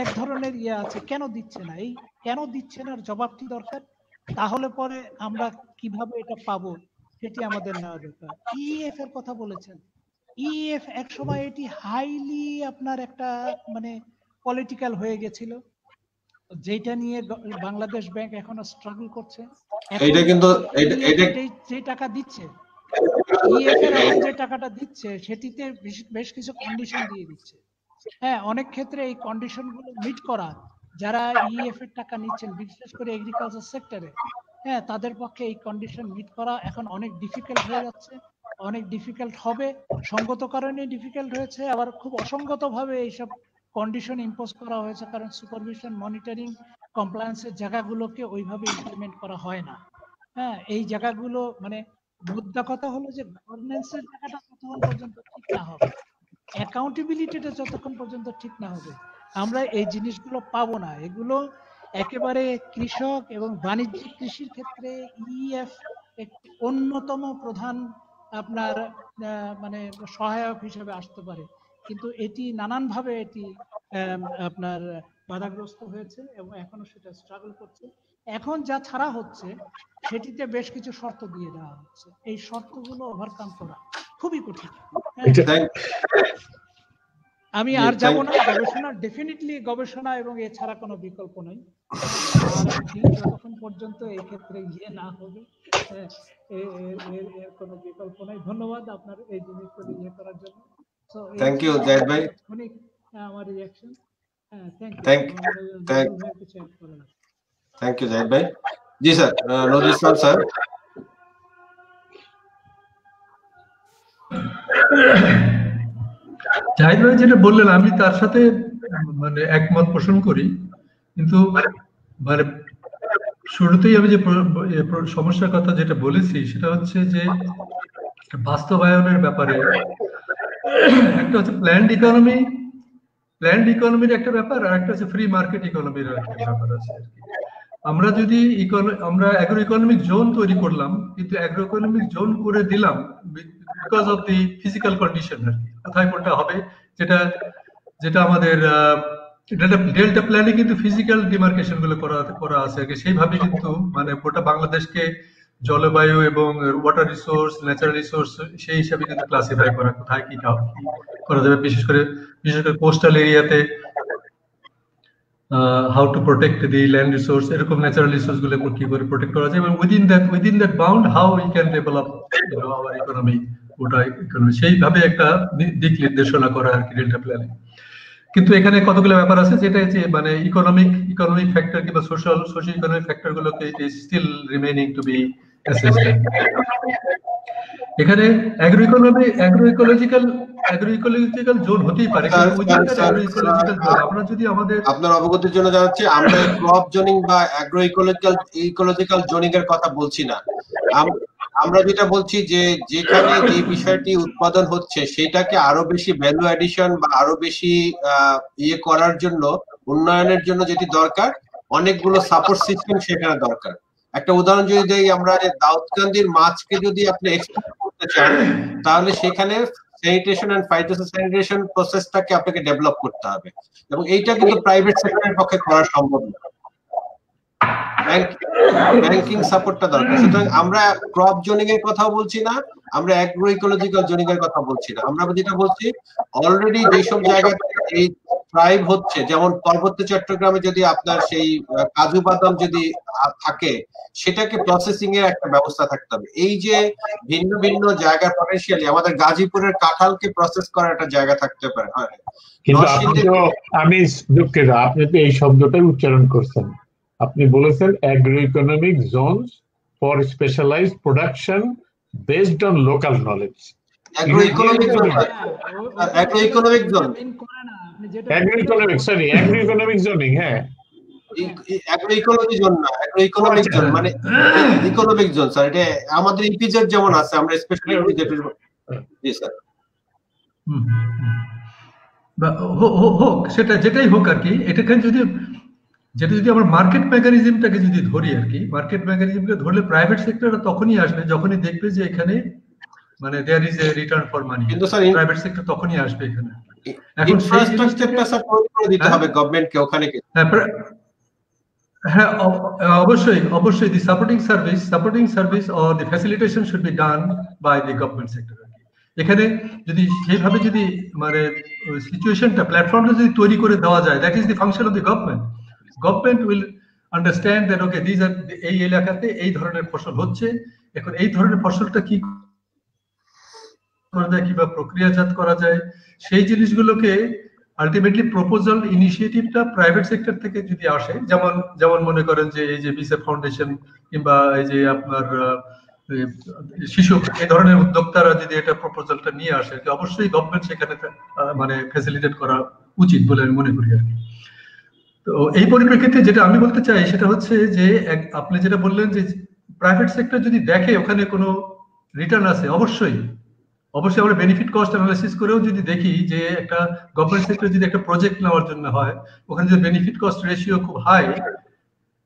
এক ধরনের ইয়ে আছে, কেন দিচ্ছে না, এই কেন দিচ্ছে না জবাবটি দরকার। তাহলে পরে আমরা কিভাবে এটা পাবো সেটি আমাদের নেওয়া দরকার। ইএফ এর কথা বলেছেন, ইএফ এক সময় এটি হাইলি আপনার একটা মানে পলিটিক্যাল হয়ে গেছিল, যেটা নিয়ে বাংলাদেশ ব্যাংক এখনো স্ট্রাগল করছে। এটা কিন্তু যে টাকা দিচ্ছে, ইএফ এর এখন যে টাকাটা দিচ্ছে সেটিতে বেশ কিছু কন্ডিশন দিয়ে দিচ্ছে। হ্যাঁ, অনেক ক্ষেত্রে এই কন্ডিশন গুলো মিট করা, যারা ইএফ এর টাকা নিচ্ছেন বিশেষ করে এগ্রিকালচার সেক্টরে, হ্যাঁ, তাদের পক্ষে এই কন্ডিশন মিট করা এখন অনেক ডিফিকাল্ট হয়ে যাচ্ছে, অনেক ডিফিকাল্ট হবে। সঙ্গত কারণে ডিফিকাল্ট হয়েছে, আবার খুব অসঙ্গত ভাবে এইসব কন্ডিশন ইম্পোজ করা হয়েছে, কারণ সুপারভিশন, মনিটরিং, কমপ্লায়েন্সের জায়গাগুলোকে ওইভাবে ইমপ্লিমেন্ট করা হয় না। হ্যাঁ, এই জায়গাগুলো মানে মুদ্রা কথা হলো যে গভর্নেন্সের জায়গাটা যতক্ষণ পর্যন্ত ঠিক না হবে, অ্যাকাউন্টেবিলিটিটা যতক্ষণ পর্যন্ত ঠিক না হবে, আমরা এই জিনিসগুলো পাবো না। এগুলো একেবারে কৃষক এবং বাণিজ্যিক কৃষির ক্ষেত্রে ইএফ একটি অন্যতম প্রধান আপনার মানে সহায়ক হিসেবে আসতে পারে, কিন্তু এটি নানানভাবে এটি আপনার বাধাগ্রস্ত হয়েছে এবং এখনো সেটা স্ট্রাগল করছে। এখন যা ছাড়া হচ্ছে সেটিতে বেশ কিছু শর্ত দিয়ে দেওয়া হচ্ছে, এই শর্তগুলো ওভারকাম করা খুবই কঠিন। আমি আর যাব না, গবেষণা ডেফিনেটলি গবেষণা এবং এছাড়া কোনো বিকল্প নাই। যতক্ষণ পর্যন্ত এই ক্ষেত্রে ইয়ে না হবে এর কোনো বিকল্প নাই। ধন্যবাদ আপনার এই জিনিসগুলো ইয়ে করার জন্য। থ্যাংক ইউ জাহিদ ভাই, আমার রিঅ্যাকশন। থ্যাংক ইউ জাহিদ ভাই। জি স্যার, নজরুল ইসলাম স্যার। জাহিদ ভাই যেটা বললেন আমি তার সাথে মানে একমত পোষণ করি, কিন্তু মানে শুরুতেই আমি যে সমস্যার কথা যেটা বলেছি সেটা হচ্ছে যে বাস্তবায়নের ব্যাপারে একটা হচ্ছে প্ল্যান্ড ইকোনমির একটা ব্যাপার, আর একটা হচ্ছে ফ্রি মার্কেট ইকোনমির একটা ব্যাপার আছে। আমরা যদি আমরা অ্যাগ্রো ইকোনমিক জোন তৈরি করলাম, কিন্তু অ্যাগ্রো ইকোনমিক জোন করে দিলাম because of the physical condition, কোথায় কোনটা হবে, যেটা আমাদের ডেল্টা প্ল্যানে কিন্তু ফিজিক্যাল ডিমার্কেশন গুলো করা আছে আর কি। সেইভাবে কিন্তু মানে গোটা বাংলাদেশকে জলবায়ু এবং ওয়াটার রিসোর্স, ন্যাচারাল রিসোর্স সেই হিসাবে কিন্তু ক্লাসিফাই করা, কোথায় কি করা যাবে, বিশেষ করে কোস্টাল এরিয়াতে how to protect the land resource, এরকম ন্যাচারাল রিসোর্স গুলো কি করে প্রোটেক্ট করা যায়, এবং within that bound how we can develop hour economy, গোটা ইকোনমি, সেইভাবে একটা দিক নির্দেশনা করা আর কি ডেল্টা প্ল্যানে। কিন্তু এখানে কতগুলো ব্যাপার আছে যেটা হচ্ছে মানে ইকোনমিক ফ্যাক্টর কিংবা সোশ্যাল ইকোনমিক ফ্যাক্টর গুলোকে still remaining to be assessed. এখানে অ্যাগ্রো ইকোলজিক্যাল জোন হতেই পারে, আমরা যদি আমাদের আপনার অবগতির জন্য জানাচ্ছি, আমরা ক্রপ জোনিং বা অ্যাগ্রো ইকোলজিক্যাল জোনিং এর কথা বলছি না। আমরা যেটা বলছি যে যেখানে যে বিষয়টি উৎপাদন হচ্ছে সেটাকে আরো বেশি ভ্যালু অ্যাডিশন বা আরো বেশি ইয়ে করার জন্য, উন্নয়নের জন্য যেটি দরকার, অনেকগুলো সাপোর্ট সিস্টেম সেখানে দরকার। একটা উদাহরণ যদি দেই, আমরা দাউদকান্দির মাছকে যদি আপনি এক্সপোর্ট করতে চান, তাহলে সেখানে স্যানিটেশন এন্ড ফাইটোস্যানিটেশন প্রসেসটাকে আপনাকে ডেভেলপ করতে হবে, এবং এইটা কিন্তু প্রাইভেট সেক্টরের পক্ষে করা সম্ভব না। ব্যাংকিং সাপোর্টটা দরকার। সুতরাং আমরা ক্রপ জোনিং এর কথা বলছি না, আমরা অ্যাগ্রো ইকোলজিক্যাল জোনিং এর কথা বলছি না। আমরা যেটা বলছি, অলরেডি যেসব জায়গাতে এই থ্রাইভ হচ্ছে, যেমন পার্বত্য চট্টগ্রামে যদি আপনার সেই কাজু বাদাম যদি থাকে, সেটাকে প্রসেসিং এর একটা ব্যবস্থা থাকতে হবে। এই যে ভিন্ন ভিন্ন জায়গার পটেনশিয়ালি আমাদের গাজীপুরের কাঁঠালকে প্রসেস করার একটা জায়গা থাকতে পারে। কিন্তু আমি দুঃখিত, আপনি তো এই শব্দটাই উচ্চারণ করছেন। আপনি বলেছেন agro economic zones for specialised production based on local knowledge. Agro economic zone, agro economic zone, agro economic zoning, হ্যাঁ, অ্যাগ্রো ইকোলজি জোন না, অ্যাগ্রো ইকোনমিক জোন মানে ইকোনমিক জোন স্যার। এটা আমাদের ইপিজেড যেমন আছে, আমরা স্পেশালি ইপিজেড। জি sir, হোক সেটা যেটাই হোক আর কি। এটাকে যদি আমরা মার্কেট মেকানিজমটাকে যদি ধরি আর কি, মার্কেট মেকানিজমকে ধরলে প্রাইভেট সেক্টরটা তখনই আসবে যখনই দেখবে যে এখানে মানে there is a return for money. কিন্তু স্যার প্রাইভেট সেক্টর তখনই আসবে এখানে। এখন ইনফ্রাস্ট্রাকচারটা স্যার তৈরি করে দিতে হবে গভর্নমেন্টকে ওখানে। হ্যাঁ, অবশ্যই the supporting service or the facilitation should be done by the government sector. এখানে যদি সেইভাবে যদি মানে সিচুয়েশনটা, প্ল্যাটফর্মটা যদি তৈরি করে দেওয়া যায়, that is the function of the government will understand that okay this আর এই এলাকাতে এই ধরনের ফসল হচ্ছে, এখন এই ধরনের ফসলটা কি করা যায়, কিভাবে প্রক্রিয়াজাত করা যায়, সেই জিনিসগুলোকে আলটিমেটলি প্রপোজাল ইনিশিয়েটিভটা প্রাইভেট সেক্টর থেকে যদি আসে, যেমন মনে করেন যে এই যে বিসেফ ফাউন্ডেশন কিংবা এই যে আপনার শিশু, এই ধরনের উদ্যোক্তারা যদি এটা প্রপোজালটা নিয়ে আসে, অবশ্যই গভর্নমেন্ট সেখানে মানে ফ্যাসিলিটেট করা উচিত বলে আমি মনে করি আর কি। তো এই পরিপ্রেক্ষিতে যেটা আমি বলতে চাই সেটা হচ্ছে যে আপনি যেটা বললেন যে প্রাইভেট সেক্টর যদি দেখে ওখানে কোনো রিটার্ন আছে, অবশ্যই আমরা বেনিফিট কস্ট অ্যানালাইসিস করেও যদি দেখি যে একটা গভর্নমেন্ট সেক্টর যদি একটা প্রজেক্ট নেওয়ার জন্য হয়, ওখানে যদি বেনিফিট কস্ট রেশিও খুব high,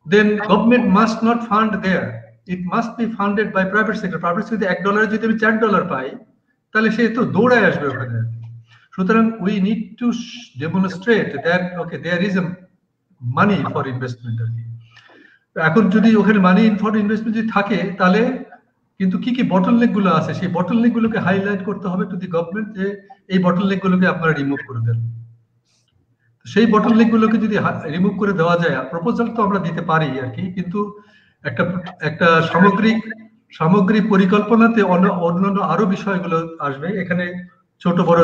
then government must not fund there, it must be funded by private sector. Private sector $1 যদি আমি $4 পাই, তাহলে সে তো দৌড়ায় আসবে ওখানে। সুতরাং we need to demonstrate that okay there is a money for investment আর কি। এখন যদি ওখানে মানি ফর ইনভেস্টমেন্ট যদি থাকে, তাহলে কিন্তু কি বটলনেক গুলো আছে, সেই বটলনেক গুলোকে হাইলাইট করতে হবে টু দি গভর্নমেন্ট, যে এই বটলনেক গুলোকে আপনারা রিমুভ করে দেন। সেই বটলনেক গুলোকে যদি রিমুভ করে দেওয়া যায়, প্রপোজাল তো আমরা দিতে পারি আর কি, কিন্তু একটা সামগ্রিক পরিকল্পনাতে অন্যান্য আরো বিষয়গুলো আসবে। এখানে ছোট বড়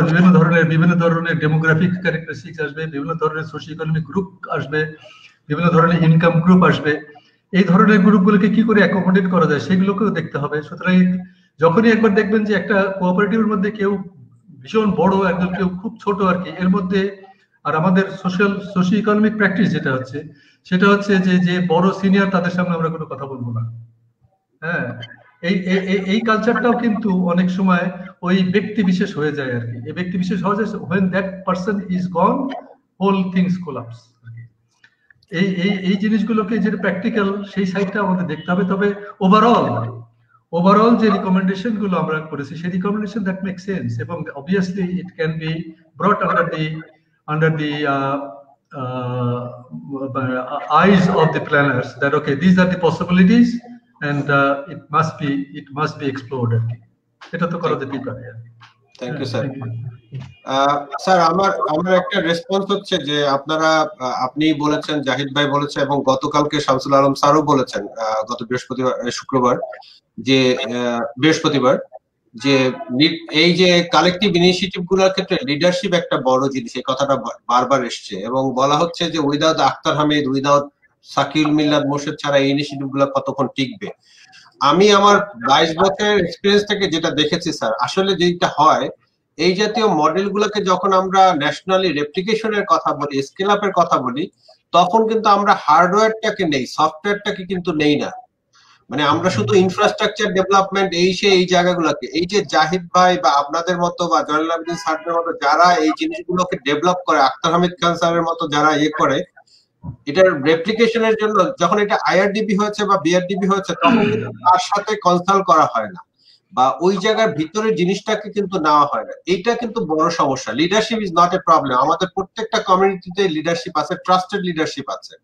বিভিন্ন ধরনের ডেমোগ্রাফিক ক্যারেক্টারিস্টিক্স আসবে, বিভিন্ন ধরনের সোশিও ইকোনমিক গ্রুপ আসবে, বিভিন্ন ধরনের ইনকাম গ্রুপ আসবে। এই ধরনের গ্রুপগুলোকে কি করে অ্যাকোমোডেট করা যায় সেগুলোকেও দেখতে হবে। সুতরাং যখনই একবার দেখবেন যে একটা কোঅপারেটিভের মধ্যে কেউ ভীষণ বড়, একদম কেউ খুব ছোট আর কি, এর মধ্যে। আর আমাদের সোশিও ইকোনমিক প্র্যাকটিস যেটা হচ্ছে সেটা হচ্ছে যে বড় সিনিয়র তাদের সামনে আমরা কোনো কথা বলবো না। হ্যাঁ, এই কালচারটাও কিন্তু অনেক সময় ওই ব্যক্তি বিশেষ হয়ে যায় আর কি। এই ব্যক্তি বিশেষ হয়ে যায় when that person is gone, whole things collapse। এই জিনিসগুলোকে যে প্র্যাকটিক্যাল সেই সাইডটা আমাদের দেখতে হবে। তবে ওভারঅল যে রিকমেন্ডেশন গুলো আমরা করেছি সেই রিকমেন্ডেশন দ্যাট মেক সেন্স, এবং obviously it can be ব্রট under the eyes of the planners that okay, these are the possibilities and it must be explored আর কি। এটা তো করা যেতেই পারে। Thank you sir. স্যার আমার একটা রেসপন্স হচ্ছে যে আপনি বলেছেন, জাহিদ ভাই বলেছেন, এবং গতকালকে শামসুল আলম স্যারও বলেছেন গত শুক্রবার বৃহস্পতিবার যে এই যে কালেকটিভ ইনিশিয়েটিভ গুলোর ক্ষেত্রে লিডারশিপ একটা বড় জিনিস, এই কথাটা বারবার এসছে, এবং বলা হচ্ছে যে উইদাউট আখতার হামিদ, উইদাউট সাকিউল মিল্লাত মোর্শেদ ছাড়া এই ইনিশিয়েটিভ গুলো কতক্ষণ টিকবে। আমি আমার 22 বছরের এক্সপিরিয়েন্স থেকে যেটা দেখেছি স্যার, আসলে যেটা হয়, এই জাতীয় মডেল গুলোকে যখন আমরা ন্যাশনালি রেপ্লিকেশনের কথা বলি, স্কেল আপের কথা বলি, তখন কিন্তু আমরা হার্ডওয়্যারটাকে নেই, সফটওয়্যারটাকে কিন্তু নেই না। মানে আমরা শুধু ইনফ্রাস্ট্রাকচার ডেভেলপমেন্ট এই জায়গাগুলোকে, এই যে জাহিদ ভাই বা আপনাদের মতো বা জয়নুল আবেদিন স্যারের মতো যারা এই জিনিসগুলোকে ডেভেলপ করে, আখতার হামিদ খান স্যারের মতো যারা করে, এটার রেপ্লিকেশনের জন্য যখন এটা আইআরডিবি হয়েছে বা বিআরডিবি হয়েছে, তখন কিন্তু তার সাথে কনসাল্ট করা হয় না, বা ওই জায়গার ভিতরের জিনিসটাকে কিন্তু নেওয়া হয় না। এইটা কিন্তু বড় সমস্যা। Leadership is not a problem, আমাদের প্রত্যেকটা কমিউনিটিতে লিডারশিপ আছে, ট্রাস্টেড লিডারশিপ আছে।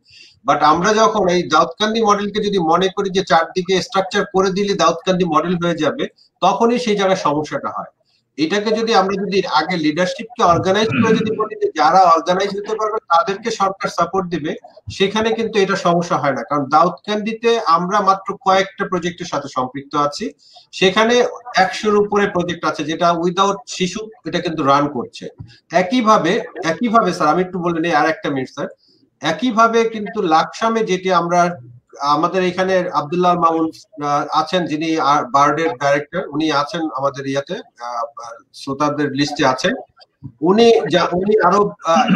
বাট আমরা যখন এই দাউদকান্দি মডেলকে যদি মনে করি যে চারদিকে স্ট্রাকচার করে দিলে দাউদকান্দি মডেল হয়ে যাবে, তখনই সেই জায়গায় সমস্যাটা হয়। এটাকে যদি আমরা আগে লিডারশিপকে অর্গানাইজ করে যদি বলি যে যারা অর্গানাইজ হতে পারবে তাদেরকে সরকার সাপোর্ট দিবে, সেখানে কিন্তু এটা সমস্যা হয় না। কারণ দাউদকান্দিতে আমরা মাত্র কয়েকটা প্রজেক্টের সাথে সম্পৃক্ত আছি, সেখানে 100-র উপরে প্রজেক্ট আছে যেটা উইদাউট শিশু এটা কিন্তু রান করছে। একইভাবে স্যার আমি একটু বলে নিই, আর একটা মিনিট স্যার। একইভাবে কিন্তু লাকসামে যেটি আমরা, আমাদের এখানে আব্দুল্লাহ মামুন আছেন যিনি বার্ডের ডাইরেক্টর, উনি আছেন আমাদের ইয়াতে শ্রোতাদের লিস্টে আছেন। উনি আরো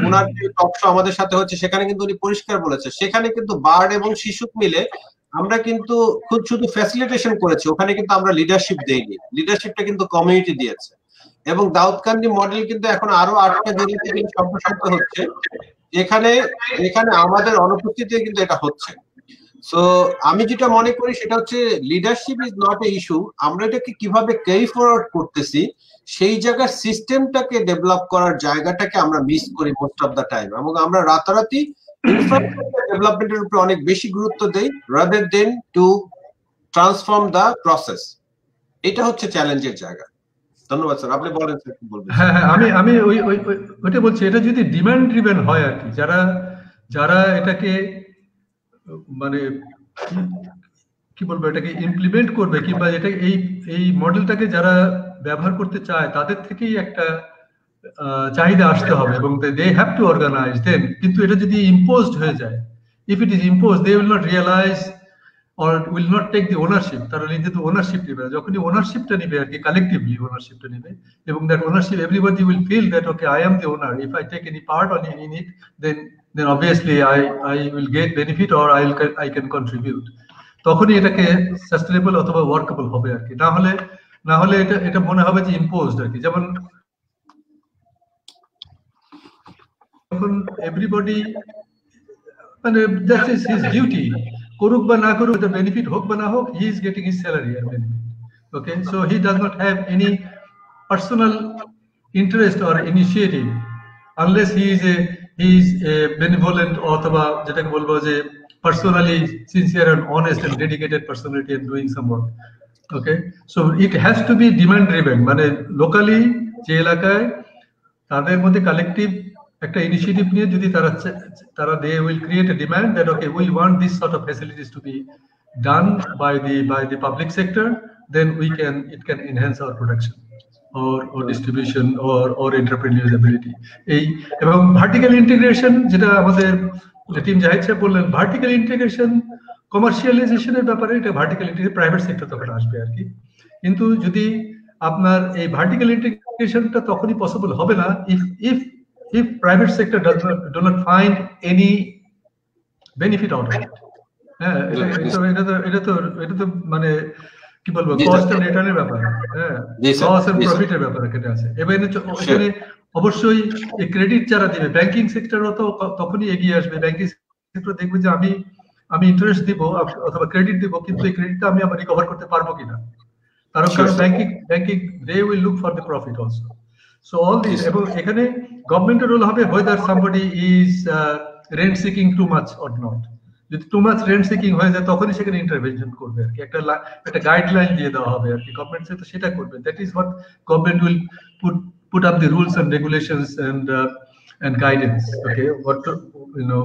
ওনার যে টক শো আমাদের সাথে হচ্ছে সেখানে কিন্তু উনি পরিষ্কার বলেছে, সেখানে কিন্তু বার্ড এবং শিশু মিলে আমরা কিন্তু শুধু ফ্যাসিলিটেশন করেছি, ওখানে কিন্তু আমরা লিডারশিপ দেইনি, লিডারশিপটা কিন্তু কমিউনিটি দিয়েছে। এবং দাউদকান্দি মডেল কিন্তু এখন আরো 8টা জেলাতে কিন্তু সম্প্রসারিত হচ্ছে, এখানে আমাদের অনুপস্থিতিতে কিন্তু এটা হচ্ছে। সো আমি যেটা মনে করি সেটা হচ্ছে leadership is not a issue, আমরা এটাকে কিভাবে ক্যারি ফরওয়ার্ড করতেছি সেই জায়গার সিস্টেমটাকে ডেভেলপ করার জায়গাটাকে আমরা মিস করি মোস্ট অফ দা টাইম, এবং আমরা রাতারাতি ইনফ্রাস্ট্রাকচার ডেভেলপমেন্টের উপরে অনেক বেশি গুরুত্ব দেই rather than to transform the process. এটা হচ্ছে চ্যালেঞ্জের জায়গা। ধন্যবাদ স্যার, আপনি বলেন স্যার, কি বলবেন? হ্যাঁ, আমি ওইটা বলছি, এটা যদি ডিমান্ড ড্রিভেন হয় আর কি, যারা এটাকে মানে কি বলবো, এটাকে ইমপ্লিমেন্ট করবে কিংবা এটা এই মডেলটাকে যারা ব্যবহার করতে চায় তাদের থেকেই একটা চাহিদা আসতে হবে, এবং they have to organise then. কিন্তু এটা যদি ইম্পোজড হয়ে যায়, if it is imposed, they will not realise or will not take the ownership, তারা নিজেদের ওনারশিপ নেবে। যখনই ওনারশিপটা নেবে আর কি, কালেক্টিভলি ওনারশিপটা নেবে, এবং that ownership everybody will feel that okay, I am the owner, if I take any part in it, then obviously I will get benefit or I can contribute, তখনই এটাকে সাস্টেনেবল অথবা workable হবে আর কি। না হলে এটা মনে হবে যে ইম্পোজড আর কি। যেমন যখন এভরিবডি মানে দ্যাট ইজ হিজ ডিউটি, করুক বা না করুক, the benefit হোক বা না হোক, he is getting his salary and benefit. Okay, so he does not have any personal interest or initiative unless he is a benevolent অথবা যেটাকে বলবো যে personally sincere and honest and dedicated personality and doing some work. Okay, so it has to be demand driven, মানে locally যে এলাকায় তাদের মধ্যে collective একটা ইনিশিয়েটিভ নিয়ে যদি তারা they will create a demand that okay, we want this sort of facilities to be done by the public sector, then it can enhance our production or distribution or entrepreneurial ability. এবং vertical integration যেটা আমাদের team Zahid সাহেব বললেন, vertical integration কমার্শিয়ালাইজেশনের ব্যাপারে এটা vertical integration private sector তখন আসবে আর কি। কিন্তু যদি আপনার এই ভার্টিক্যাল ইন্টিগ্রেশনটা তখনই পসিবল হবে না if private sector do not find any benefit out of it. হ্যাঁ, এটা তো মানে কি বলবো, কস্ট এন্ড রিটার্নের ব্যাপার, হ্যাঁ, লস এন্ড প্রফিটের ব্যাপার এটা আছে। এখানে অবশ্যই এই ক্রেডিট যারা দিবে, ব্যাংকিং সেক্টরও তো তখনই এগিয়ে আসবে। ব্যাংকিং সেক্টর দেখবে যে আমি ইন্টারেস্ট দিব অথবা ক্রেডিট দিব, কিন্তু এই ক্রেডিটটা আমি আবার রিকভার করতে পারবো কিনা, কারণ banking they will look for the profit also. So all this, এবং এখানে গভর্নমেন্টের রোল হবে whether somebody is rent seeking too much or not. যদি টু মাচ রেন্ট সিকিং হয়ে যায় তখনই সেখানে ইন্টারভেনশন করবে আর কি, একটা গাইডলাইন দিয়ে দেওয়া হবে আর কি, গভর্নমেন্ট সেটা করবে। That is what government will put up the rules and regulations and guidance, okay,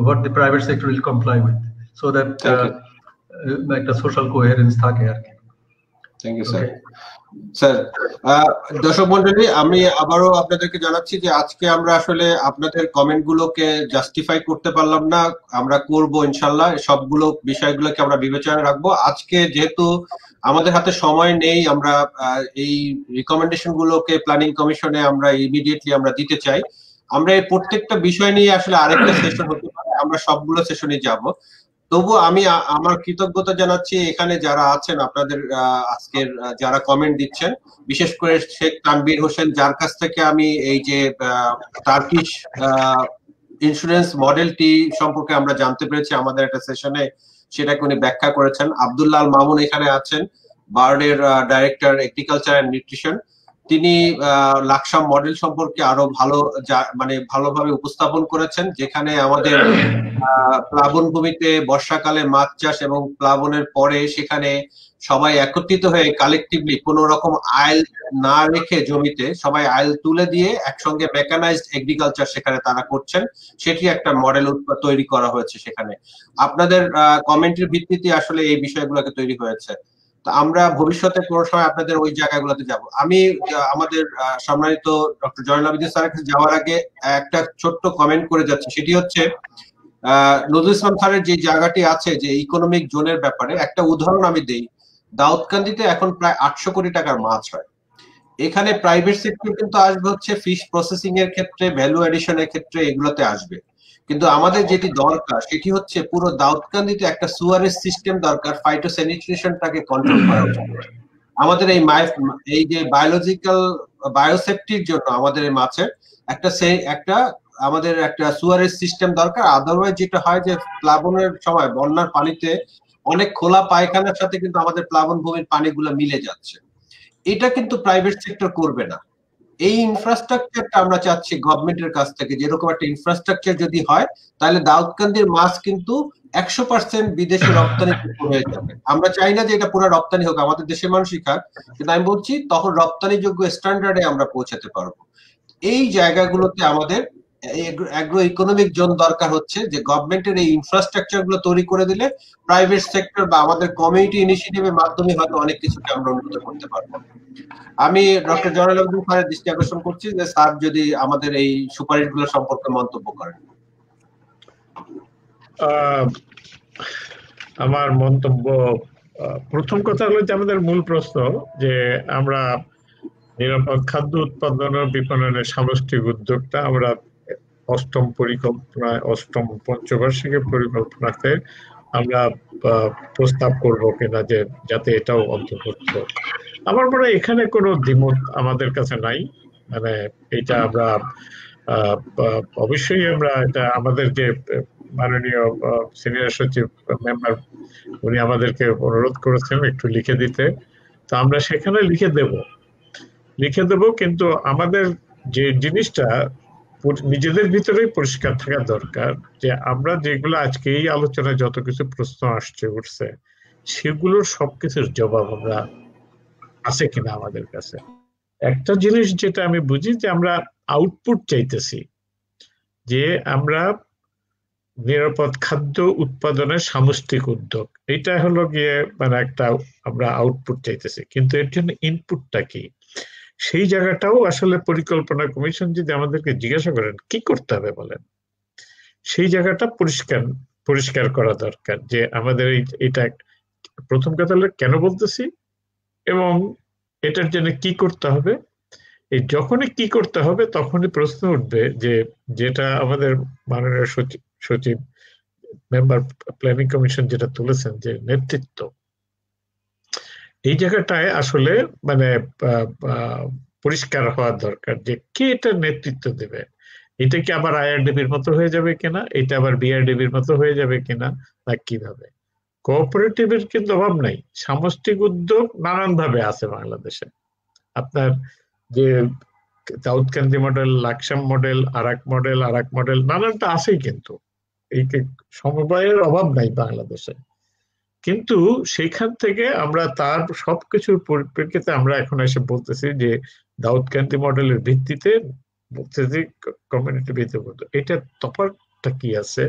what the private sector will comply with, so that একটা সোশ্যাল কোহেরেন্স থাকে আর কি। Thank you sir. স্যার, দর্শক মন্ডলী, আমি আবারও আপনাদেরকে জানাচ্ছি যে আজকে আমরা আসলে আপনাদের কমেন্ট গুলোকে জাস্টিফাই করতে পারলাম না, আমরা করব ইনশাল্লাহ, সবগুলো বিষয়গুলোকে আমরা বিবেচনায় রাখবো। আজকে যেহেতু আমাদের হাতে সময় নেই, আমরা এই রিকমেন্ডেশন গুলোকে প্ল্যানিং কমিশনে আমরা ইমিডিয়েটলি আমরা দিতে চাই। আমরা এই প্রত্যেকটা বিষয় নিয়ে আসলে আরেকটা সেশন হতে পারে, আমরা সবগুলো সেশনে যাব। তবু আমি আমার কৃতজ্ঞতা জানাচ্ছি এখানে যারা আছেন, আপনাদের আজকের যারা কমেন্ট দিচ্ছেন, বিশেষ করে শেখ তানভীর হোসেন, যার কাছ থেকে আমি এই যে টার্কিশ ইন্স্যুরেন্স মডেলটি সম্পর্কে আমরা জানতে পেরেছি আমাদের একটা সেশনে, সেটাকে উনি ব্যাখ্যা করেছেন। আব্দুল্লাহ আল মামুন এখানে আছেন, বার্ডের ডাইরেক্টর এগ্রিকালচার এন্ড নিউট্রিশন, তিনি লাকসাম মডেল সম্পর্কে আরো ভালোভাবে উপস্থাপন করেছেন, যেখানে আমাদের প্লাবন ভূমিতে বর্ষাকালে মাছ চাষ এবং প্লাবনের পরে সেখানে সবাই একত্রিত হয়ে কালেকটিভলি কোনো রকম আইল না রেখে জমিতে সবাই আইল তুলে দিয়ে একসঙ্গে মেকানাইজড এগ্রিকালচার সেখানে তারা করছেন, সেটি একটা মডেল তৈরি করা হয়েছে সেখানে। আপনাদের কমেন্টের ভিত্তিতে আসলে এই বিষয়গুলোকে তৈরি হয়েছে। আমরা ভবিষ্যতে কোনো সময় আপনাদের ওই জায়গাগুলোতে যাব। আমি আমাদের সম্মানিত ডক্টর জয়নুল আবেদিন স্যারের কাছে যাওয়ার আগে একটা ছোট্ট কমেন্ট করে যাচ্ছি, সেটি হচ্ছে নজরুল ইসলাম স্যারের যে জায়গাটি আছে যে ইকোনমিক জোনের ব্যাপারে একটা উদাহরণ আমি দেই। দাউদকান্দিতে এখন প্রায় 800 কোটি টাকার মাছ হয়। এখানে প্রাইভেট সেক্টর কিন্তু আসবে হচ্ছে ফিশ প্রসেসিং এর ক্ষেত্রে, ভ্যালু এডিশনের ক্ষেত্রে, এগুলোতে আসবে। কিন্তু আমাদের যেটি দরকার সেটি হচ্ছে পুরো দাউদকান্দিতে একটা সুয়ারেজ সিস্টেম দরকার, ফাইটোস্যানিটেশনটাকে কন্ট্রোল করার জন্য। আমাদের এই যে বায়োলজিক্যাল বায়োসেফটির জন্য আমাদের এই মাছের আমাদের একটা সুয়ারেজ সিস্টেম দরকার। আদারওয়াইজ যেটা হয় যে প্লাবনের সময় বন্যার পানিতে অনেক খোলা পায়খানার সাথে কিন্তু আমাদের প্লাবন ভূমির পানিগুলো মিলে যাচ্ছে, এটা কিন্তু প্রাইভেট সেক্টর করবে না। এই ইনফ্রাস্ট্রাকচারটা আমরা চাচ্ছি গভর্নমেন্টের কাছ থেকে, যেরকম একটা ইনফ্রাস্ট্রাকচার যদি হয় তাহলে দাউদকান্দির মাছ কিন্তু 100% বিদেশে রপ্তানি হয়ে যাবে। আমরা চাই না যে এটা পুরো রপ্তানি হোক, আমাদের দেশের মানুষই খাক, কিন্তু আমি বলছি তখন রপ্তানিযোগ্য স্ট্যান্ডার্ডে আমরা পৌঁছাতে পারবো। এই জায়গাগুলোতে আমাদের অ্যাগ্রো ইকোনমিক জোন দরকার হচ্ছে, যে গভর্নমেন্টের এই ইনফ্রাস্ট্রাকচার গুলো তৈরি করে দিলে প্রাইভেট সেক্টর বা আমাদের কমিউনিটি ইনিশিয়েটিভের মাধ্যমে হয়তো অনেক কিছুকে আমরা উন্নত করতে পারবো। আমি ডক্টর জয়নুল আবেদিন স্যারের দৃষ্টি আকর্ষণ করছি যে স্যার যদি আমাদের এই সুপারিশগুলো সম্পর্কে মন্তব্য করেন। আমার মন্তব্য, প্রথম কথা হলো যে আমাদের মূল প্রশ্ন যে আমরা নিরাপদ খাদ্য উৎপাদন ও বিপণনের সামষ্টিক উদ্যোগটা আমরা অষ্টম পঞ্চবার্ষিকী পরিকল্পনাতে আমরা প্রস্তাব করব কিনা, যে যাতে এটাও অন্তর্ভুক্ত। আমার মনে হয় এখানে কোনো দ্বিমত আমাদের কাছে নাই। মানে এটা আমরা অবশ্যই আমরা এটা আমাদের যে মাননীয় সিনিয়র সচিব মেম্বার উনি আমাদেরকে অনুরোধ করেছেন একটু লিখে দিতে, তো আমরা সেখানে লিখে দেব। কিন্তু আমাদের যে জিনিসটা নিজেদের ভিতরেই পরিষ্কার থাকা দরকার যে আমরা যেগুলো আজকে এই আলোচনায় যত কিছু প্রশ্ন উঠছে সেগুলোর সবকিছুর জবাব আমরা আছে কিনা আমাদের কাছে। একটা জিনিস যেটা আমি বুঝি যে আমরা আউটপুট চাইতেছি, যে আমরা নিরাপদ খাদ্য উৎপাদনের সামষ্টিক উদ্যোগ, এটা হলো গিয়ে মানে একটা আমরা আউটপুট চাইতেছি, কিন্তু এর জন্য ইনপুটটা কি সেই জায়গাটাও আসলে পরিকল্পনা কমিশন যদি আমাদেরকে জিজ্ঞাসা করেন কি করতে হবে বলেন, সেই জায়গাটা পরিষ্কার করা দরকার যে আমাদের এটা প্রথম কথা হলো কেন বলতেছি এবং এটার জন্য কি করতে হবে, এই যখনই কি করতে হবে তখনই প্রশ্ন উঠবে যে যেটা আমাদের মাননীয় সচিব মেম্বার প্ল্যানিং কমিশন যেটা তুলেছেন যে নেতৃত্ব, এই জায়গাটায় আসলে মানে পরিষ্কার হওয়া দরকার যে কে এটা নেতৃত্ব দেবে। এটা কি আবার আইআরডিবির মতো হয়ে যাবে কিনা, এটা আবার বিআরডিবির মতো হয়ে যাবে কিনা, না কিভাবে। কোঅপারেটিভের কিন্তু অভাব নাই, সামষ্টিক উদ্যোগ নানান ভাবে আছে বাংলাদেশে। আপনার যে দাউদকান্দি মডেল, লাকসাম মডেল, আরাক মডেল নানানটা আছেই, কিন্তু এই সমবায়ের অভাব নাই বাংলাদেশে। কিন্তু সেখান থেকে আমরা তার সবকিছুর পরিপ্রেক্ষিতে আমরা এখন এসে বলতেছি যে দাউদকান্দি মডেলের ভিত্তিতে বলতেছি কমিউনিটি ভিত্তিক। এটা তফাৎটা কি আছে,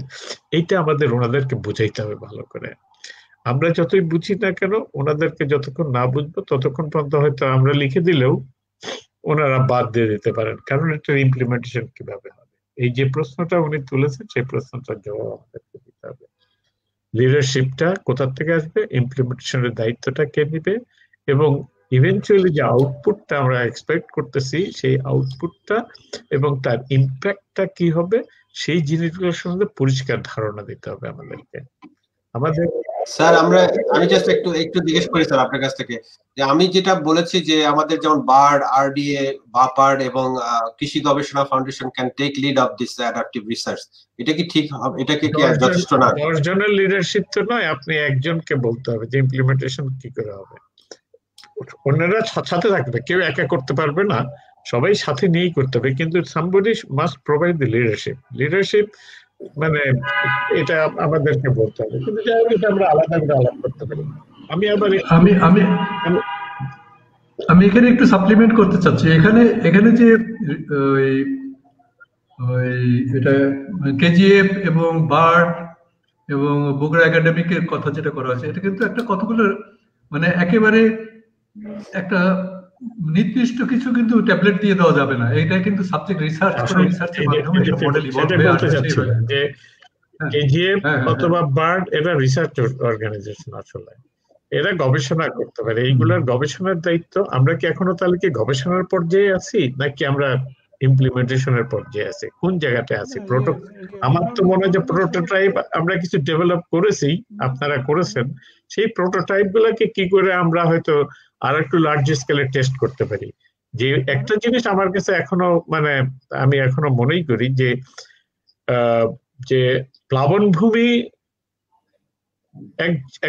এইটা আমাদের ওনাদেরকে বুঝাইতে হবে ভালো করে। আমরা যতই বুঝি না কেন, ওনাদেরকে যতক্ষণ না বুঝবো ততক্ষণ পর্যন্ত হয়তো আমরা লিখে দিলেও ওনারা বাদ দিয়ে দিতে পারেন, কারণ এটার ইমপ্লিমেন্টেশন কিভাবে হবে। এই যে প্রশ্নটা উনি তুলেছেন সেই প্রশ্নটার জবাব আমাদেরকে দিতে হবে। লিডারশিপটা কোথা থেকে আসবে, ইমপ্লিমেন্টেশনের দায়িত্বটা কে নিবে, এবং ইভেন্চুয়ালি যে আউটপুটটা আমরা এক্সপেক্ট করতেছি সেই আউটপুটটা এবং তার ইম্প্যাক্টটা কি হবে, সেই জিনিসগুলোর সম্বন্ধে পরিষ্কার ধারণা দিতে হবে আমাদেরকে। আমাদের স্যার আমি জাস্ট একটু জিজ্ঞেস করি স্যার আপনার কাছ থেকে, যে আমি যেটা বলেছি যে আমাদের যেমন বার্ড, আরডিএ, বাপার্ড এবং কৃষি গবেষণা foundation can take lead of this adaptive research, এটা কি ঠিক হবে? এটা কি যথেষ্ট না? 10 জনের লিডারশিপ তো নয়, আপনি একজনকে বলতে হবে যে ইমপ্লিমেন্টেশন কি করে হবে। অন্যরা সাথে থাকবে, কেউ একা করতে পারবে না, সবাই সাথে নিয়েই করতে হবে, কিন্তু somebody must provide the leadership মানে এটা আমাদেরকে বলতে হবে। কিন্তু যাই হোক, এটা আমরা আলাদা করে আলাপ করতে পারি। আমি এখানে একটু সাপ্লিমেন্ট করতে চাচ্ছি। এখানে যে এটা কেজিএফ এবং বার্ড এবং বগুড়া একাডেমিকের কথা যেটা করা হয়েছে, এটা কিন্তু একটা কতগুলো মানে একেবারে একটা নির্দিষ্ট কিছু কিন্তু ট্যাবলেট দিয়ে দেওয়া যাবে না। এটা কিন্তু সাবজেক্ট রিসার্চের মাধ্যমে একটা মডেল ইভলভ হয়ে আসছে। যে কেজিএফ অথবা বার্ড এটা রিসার্চ অর্গানাইজেশন, আসলে এরা গবেষণা করতে পারে। এইগুলোর গবেষণার দায়িত্ব, আমরা কি এখনো তাহলে কি গবেষণার পর্যায়ে আছি নাকি আমরা ইমপ্লিমেন্টেশনের পর্যায়ে আছে, কোন জায়গাতে আছে? আমার তো মনে হয় যে প্রোটোটাইপ আমরা কিছু ডেভেলপ করেছি, আপনারা করেছেন, সেই প্রোটোটাইপ গুলাকে কি করে আমরা হয়তো আর একটু লার্জ স্কেলে টেস্ট করতে পারি। যে একটা জিনিস আমার কাছে এখনো মানে আমি এখনো মনেই করি যে যে প্লাবনভূমি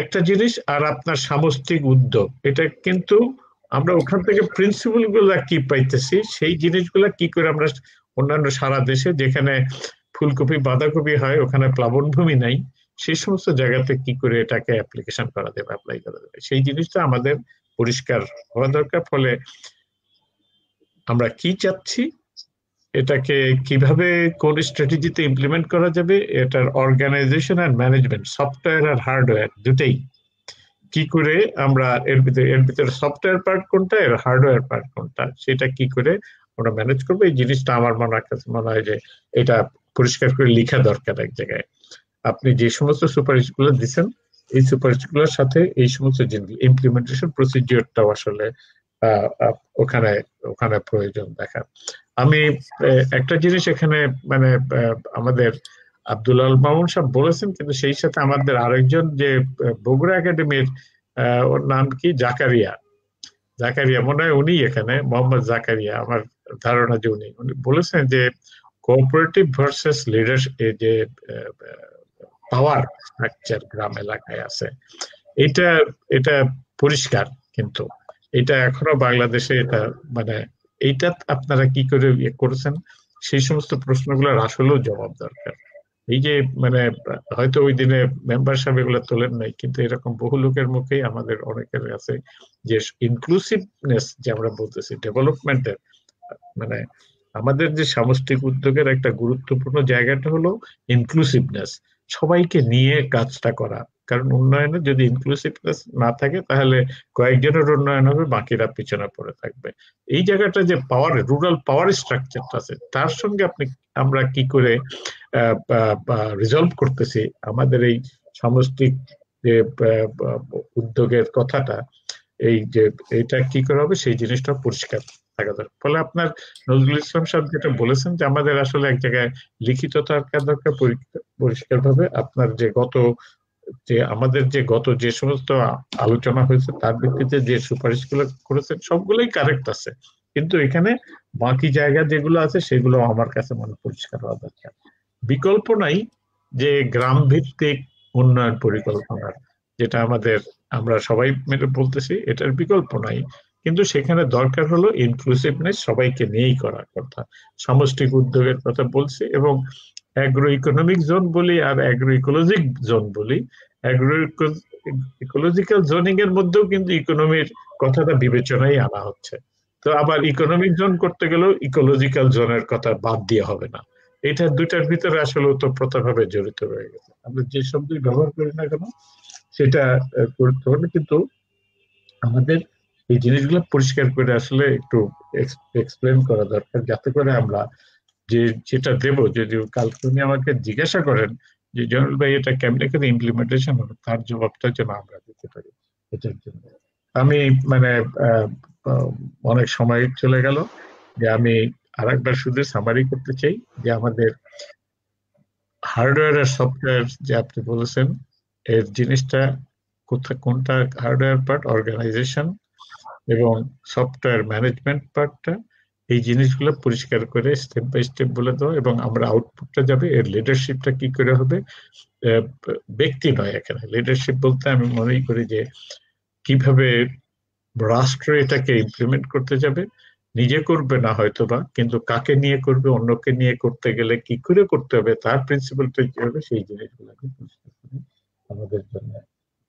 একটা জিনিস আর আপনার সামষ্টিক উদ্যোগ, এটা কিন্তু আমরা ওখান থেকে প্রিন্সিপাল গুলা কি পাইতেছি, সেই জিনিসগুলা কি করে আমরা অন্যান্য সারা দেশে যেখানে ফুলকপি বাঁধাকপি হয় ওখানে প্লাবনভূমি নাই, সেই সমস্ত জায়গাতে কি করে এটাকে অ্যাপ্লিকেশন করা যাবে, অ্যাপ্লাই করা যাবে, সেই জিনিসটা আমাদের পরিষ্কার হওয়া দরকার। ফলে আমরা কি চাচ্ছি, এটাকে কিভাবে কোন স্ট্র্যাটেজিতে ইমপ্লিমেন্ট করা যাবে, এটার অর্গানাইজেশন আর ম্যানেজমেন্ট, সফটওয়্যার আর হার্ডওয়্যার দুটেই কি করে আমরা এর ভিতরে সফটওয়্যার পার্ট কোনটা এর হার্ডওয়্যার পার্ট কোনটা, সেটা কি করে আমরা ম্যানেজ করবো, এই জিনিসটা আমার মনে হয় যে এটা পরিষ্কার করে লেখা দরকার এক জায়গায়। আপনি যে সমস্ত সুপারিশ গুলো দিচ্ছেন, এই সুপারিশ গুলোর সাথে এই সমস্ত ইমপ্লিমেন্টেশন প্রসিডিওরটাও আসলে ওখানে ওখানে প্রয়োজন দেখা। আমি একটা জিনিস এখানে মানে আমাদের আব্দুল আল মামুন সাহেব বলেছেন, কিন্তু সেই সাথে আমাদের আরেকজন যে বগুড়া একাডেমির ওর নাম কি জাকারিয়া মনে হয় উনি এখানে, মোহাম্মদ জাকারিয়া, আমার ধারণা যে উনি বলেছেন যে কোঅপারেটিভ ভার্সেস লিডারশিপ, যে পাওয়ার স্ট্রাকচার গ্রাম এলাকায় আছে, এটা পরিষ্কার, কিন্তু এটা এখনো বাংলাদেশে এটা মানে এইটা আপনারা কি করে করেছেন, সেই সমস্ত প্রশ্নগুলোর আসলেও জবাব দরকার। এই যে মানে হয়তো ওই দিনে মেম্বার সাহেব এগুলো তোলেন নাই, কিন্তু এরকম বহু লোকের মুখেই আমাদের অনেকের কাছে যে ইনক্লুসিভনেস যে আমরা বলতেছি ডেভেলপমেন্টের, মানে আমাদের যে সামষ্টিক উদ্যোগের একটা গুরুত্বপূর্ণ জায়গাটা হলো ইনক্লুসিভনেস, সবাইকে নিয়ে কাজটা করা। কারণ উন্নয়নে যদি ইনক্লুসিভনেস না থাকে তাহলে কয়েকজনের উন্নয়ন হবে, বাকিরা পিছনে পড়ে থাকবে। এই জায়গাটা যে পাওয়ার, রুরাল পাওয়ার স্ট্রাকচারটা আছে, তার সঙ্গে আমরা কি করে রিজলভ করতেছি আমাদের এই সামষ্টিক যে উদ্যোগের কথাটা, এই যে এটা কি করা হবে সেই জিনিসটা পরিষ্কার থাকা দরকার। ফলে আপনার নজরুল ইসলাম সাহেব যেটা বলেছেন যে আমাদের আসলে এক জায়গায় লিখিত থাকা দরকার পরিষ্কার ভাবে। আপনার যে আমাদের যে সমস্ত আলোচনা হয়েছে তার ভিত্তিতে যে সুপারিশগুলো করেছেন সবগুলোই কারেক্ট আছে, কিন্তু এখানে বাকি জায়গা যেগুলো আছে সেগুলো আমার কাছে মনে পরিষ্কার হওয়া দরকার। বিকল্প নাই যে গ্রাম ভিত্তিক উন্নয়ন পরিকল্পনার, যেটা আমরা সবাই মিলে বলতেছি, এটার বিকল্প নাই, কিন্তু সেখানে দরকার হলো ইনক্লুসিভনেস, সবাইকে নিয়েই করার কথা। সামষ্টিক উদ্যোগের কথা বলছি, এবং অ্যাগ্রো ইকোনমিক জোন বলি আর অ্যাগ্রো ইকোলজিক জোন বলি। অ্যাগ্রো ইকোলজিক্যাল জোনিং এর মধ্যেও কিন্তু ইকোনমির কথাটা বিবেচনায় আনা হচ্ছে। তো আবার ইকোনমিক জোন করতে গেলেও ইকোলজিক্যাল জোনের কথা বাদ দিয়ে হবে না। এটা দুইটার ভিতরে আসলে ওতপ্রোতভাবে জড়িত রয়ে গেছে। আমরা যে শব্দই ব্যবহার করি না কেন সেটা করতে হবে, কিন্তু আমাদের এই জিনিসগুলো পরিষ্কার করে আসলে একটু এক্সপ্লেন করা দরকার, যাতে করে আমরা যেটা দেব, যদি কালকে উনি আমাকে জিজ্ঞাসা করেন যে জয়নুল ভাই এটা কেমনে করে ইমপ্লিমেন্টেশন হবে, তার জবাবটা যেন আমরা দিতে পারি। এটার জন্য আমি অনেক সময় চলে গেল, যে আমি আরেকবার শুধু সামারি করতে চাই যে আমাদের হার্ডওয়্যার আর সফটওয়্যার যে আপনি বলেছেন, এর জিনিসটা কোনটা হার্ডওয়্যার পার্ট, অর্গানাইজেশন এবং সফটওয়্যার ম্যানেজমেন্ট পার্টটা, এই জিনিসগুলো পরিষ্কার করে স্টেপ বাই স্টেপ বলে দেওয়া, এবং আমরা আউটপুটটা যাবে, এর লিডারশিপটা কি করে হবে। ব্যক্তি নয়, এখানে লিডারশিপ বলতে আমি মনে করি যে কিভাবে রাষ্ট্র এটাকে ইমপ্লিমেন্ট করতে যাবে, নিজে করবে না হয়তোবা, কিন্তু কাকে নিয়ে করবে, অন্যকে নিয়ে করতে গেলে কি করে করতে হবে, তার প্রিন্সিপালটা কি হবে, সেই জিনিসগুলোকে আমাদের জন্য।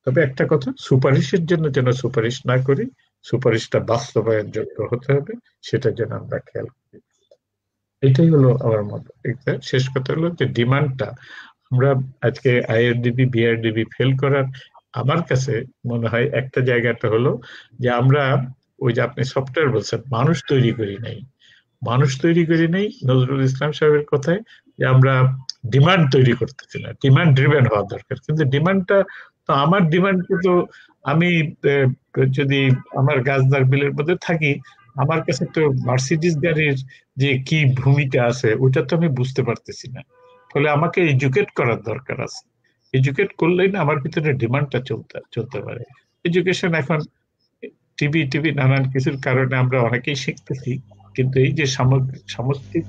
তবে একটা কথা, সুপারিশের জন্য যেন সুপারিশ না করি, সুপারিশটা বাস্তবায়ন যোগ্য হতে হবে, সেটা যেন আমরা খেয়াল করি। এটাই হলো আমার মত। শেষ কথা হলো যে ডিমান্ডটা আমরা আজকে আইআরডিবি বিআরডিবি ফেল করার আমার কাছে মনে হয় একটা জায়গাটা হলো যে আমরা ওই যে আপনি সফটওয়্যার বলছেন, মানুষ তৈরি করি নাই। নজরুল ইসলাম সাহেবের কথায় যে আমরা ডিমান্ড তৈরি করতেছি না, ডিমান্ড ড্রিভেন হওয়া দরকার। কিন্তু ডিমান্ডটা তো আমার ডিমান্ড, কিন্তু আমি যদি আমার গাছদার বিলের মধ্যে থাকি, আমার কাছে তো মার্সিডিজ গাড়ির যে কি ভূমিকা আছে ওটা তো আমি বুঝতে পারতেছি না। ফলে আমাকে এডুকেট করার দরকার আছে। এডুকেট করলেই না আমার ভিতরে ডিমান্ডটা চলতে পারে। এডুকেশন এখন টিভি নানান কিছুর কারণে আমরা অনেকেই শিখতেছি, কিন্তু এই যে সামষ্টিক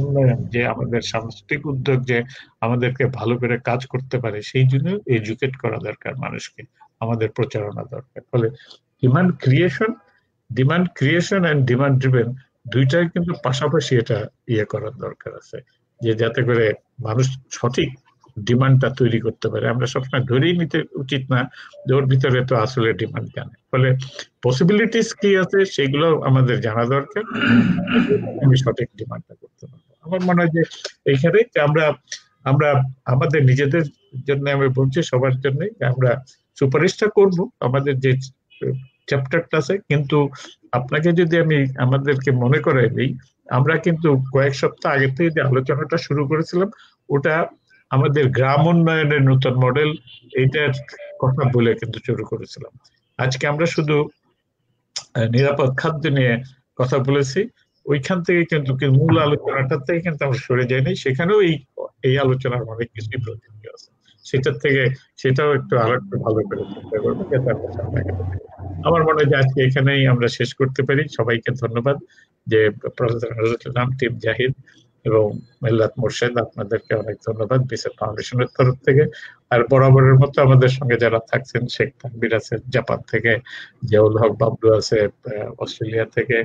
উন্নয়ন, যে আমাদের সামষ্টিক উদ্যোগ যে আমাদেরকে ভালো করে কাজ করতে পারে, সেই জন্য এডুকেট করা দরকার মানুষকে, আমাদের প্রচারণা দরকার। ফলে demand creation and demand driven দুইটাই কিন্তু পাশাপাশি এটা করার দরকার আছে, যে যাতে করে মানুষ সঠিক ডিমান্ডটা তৈরি করতে পারে। আমরা সবসময় ধরেই নিতে উচিত না যে ওর ভিতরে তো আসলে ডিমান্ড জানে। ফলে পসিবিলিটিস কি আছে সেগুলো আমাদের জানা দরকার, আমি সঠিক ডিমান্ডটা করতে পারবো। আমার মনে হয় যে এইখানে আমরা আমাদের নিজেদের জন্য, আমি বলছি সবার জন্য, আমরা সুপারিশটা করব আমাদের যে চ্যাপ্টারটা আছে, কিন্তু আপনাকে যদি আমি আমাদেরকে মনে করাই দিই, আমরা কিন্তু কয়েক সপ্তাহ আগে থেকে যে আলোচনাটা শুরু করেছিলাম, ওটা আমাদের গ্রাম উন্নয়নের নতুন মডেল, এইটার কথা বলে কিন্তু শুরু করেছিলাম। আজকে আমরা শুধু নিরাপদ খাদ্য নিয়ে কথা বলেছি, ওইখান থেকে কিন্তু মূল আলোচনাটা থেকে কিন্তু আমরা সরে যাইনি। সেখানেও এই আলোচনার অনেক কিছুই প্রয়োজনীয় আছে, সেটাও একটু আরেকটু ভালো করে চিন্তা করবো, যাতে আমরা সামনে। আমার মনে হয় যে আজকে এখানেই আমরা শেষ করতে পারি। সবাইকে ধন্যবাদ, যে প্রফেসর নজরুল ইসলাম, টিম জাহিদ এবং মিল্লাত মোর্শেদ, আপনাদেরকে অনেক ধন্যবাদ বিসেট ফাউন্ডেশনের তরফ থেকে। আর বরাবরের মতো আমাদের সঙ্গে যারা থাকছেন, শেখ তানভীর আছে জাপান থেকে, জিয়াউল হক বাবলু আছে অস্ট্রেলিয়া থেকে,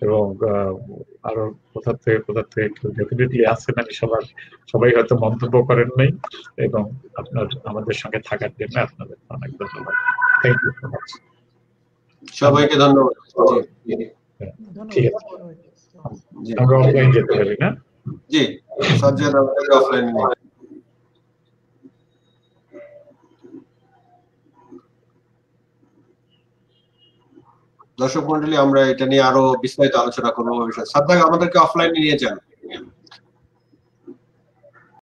এবং আরো কোথা থেকে ডেফিনেটলি আছেন, আমি সবাই হয়তো মন্তব্য করেন নাই, এবং আমাদের সঙ্গে থাকার জন্য আপনাদের অনেক ধন্যবাদ। Thank you so much. সবাইকে ধন্যবাদ। ঠিক আছে, আমরা অফলাইন যেতে পারি না? জি, সাজ্জাদ অফলাইন। দর্শক মন্ডলী, আমরা এটা নিয়ে আরো বিস্তারিত আলোচনা করবো ভবিষ্যৎ। সাজ্জাদ আমাদেরকে অফলাইনে নিয়ে যান।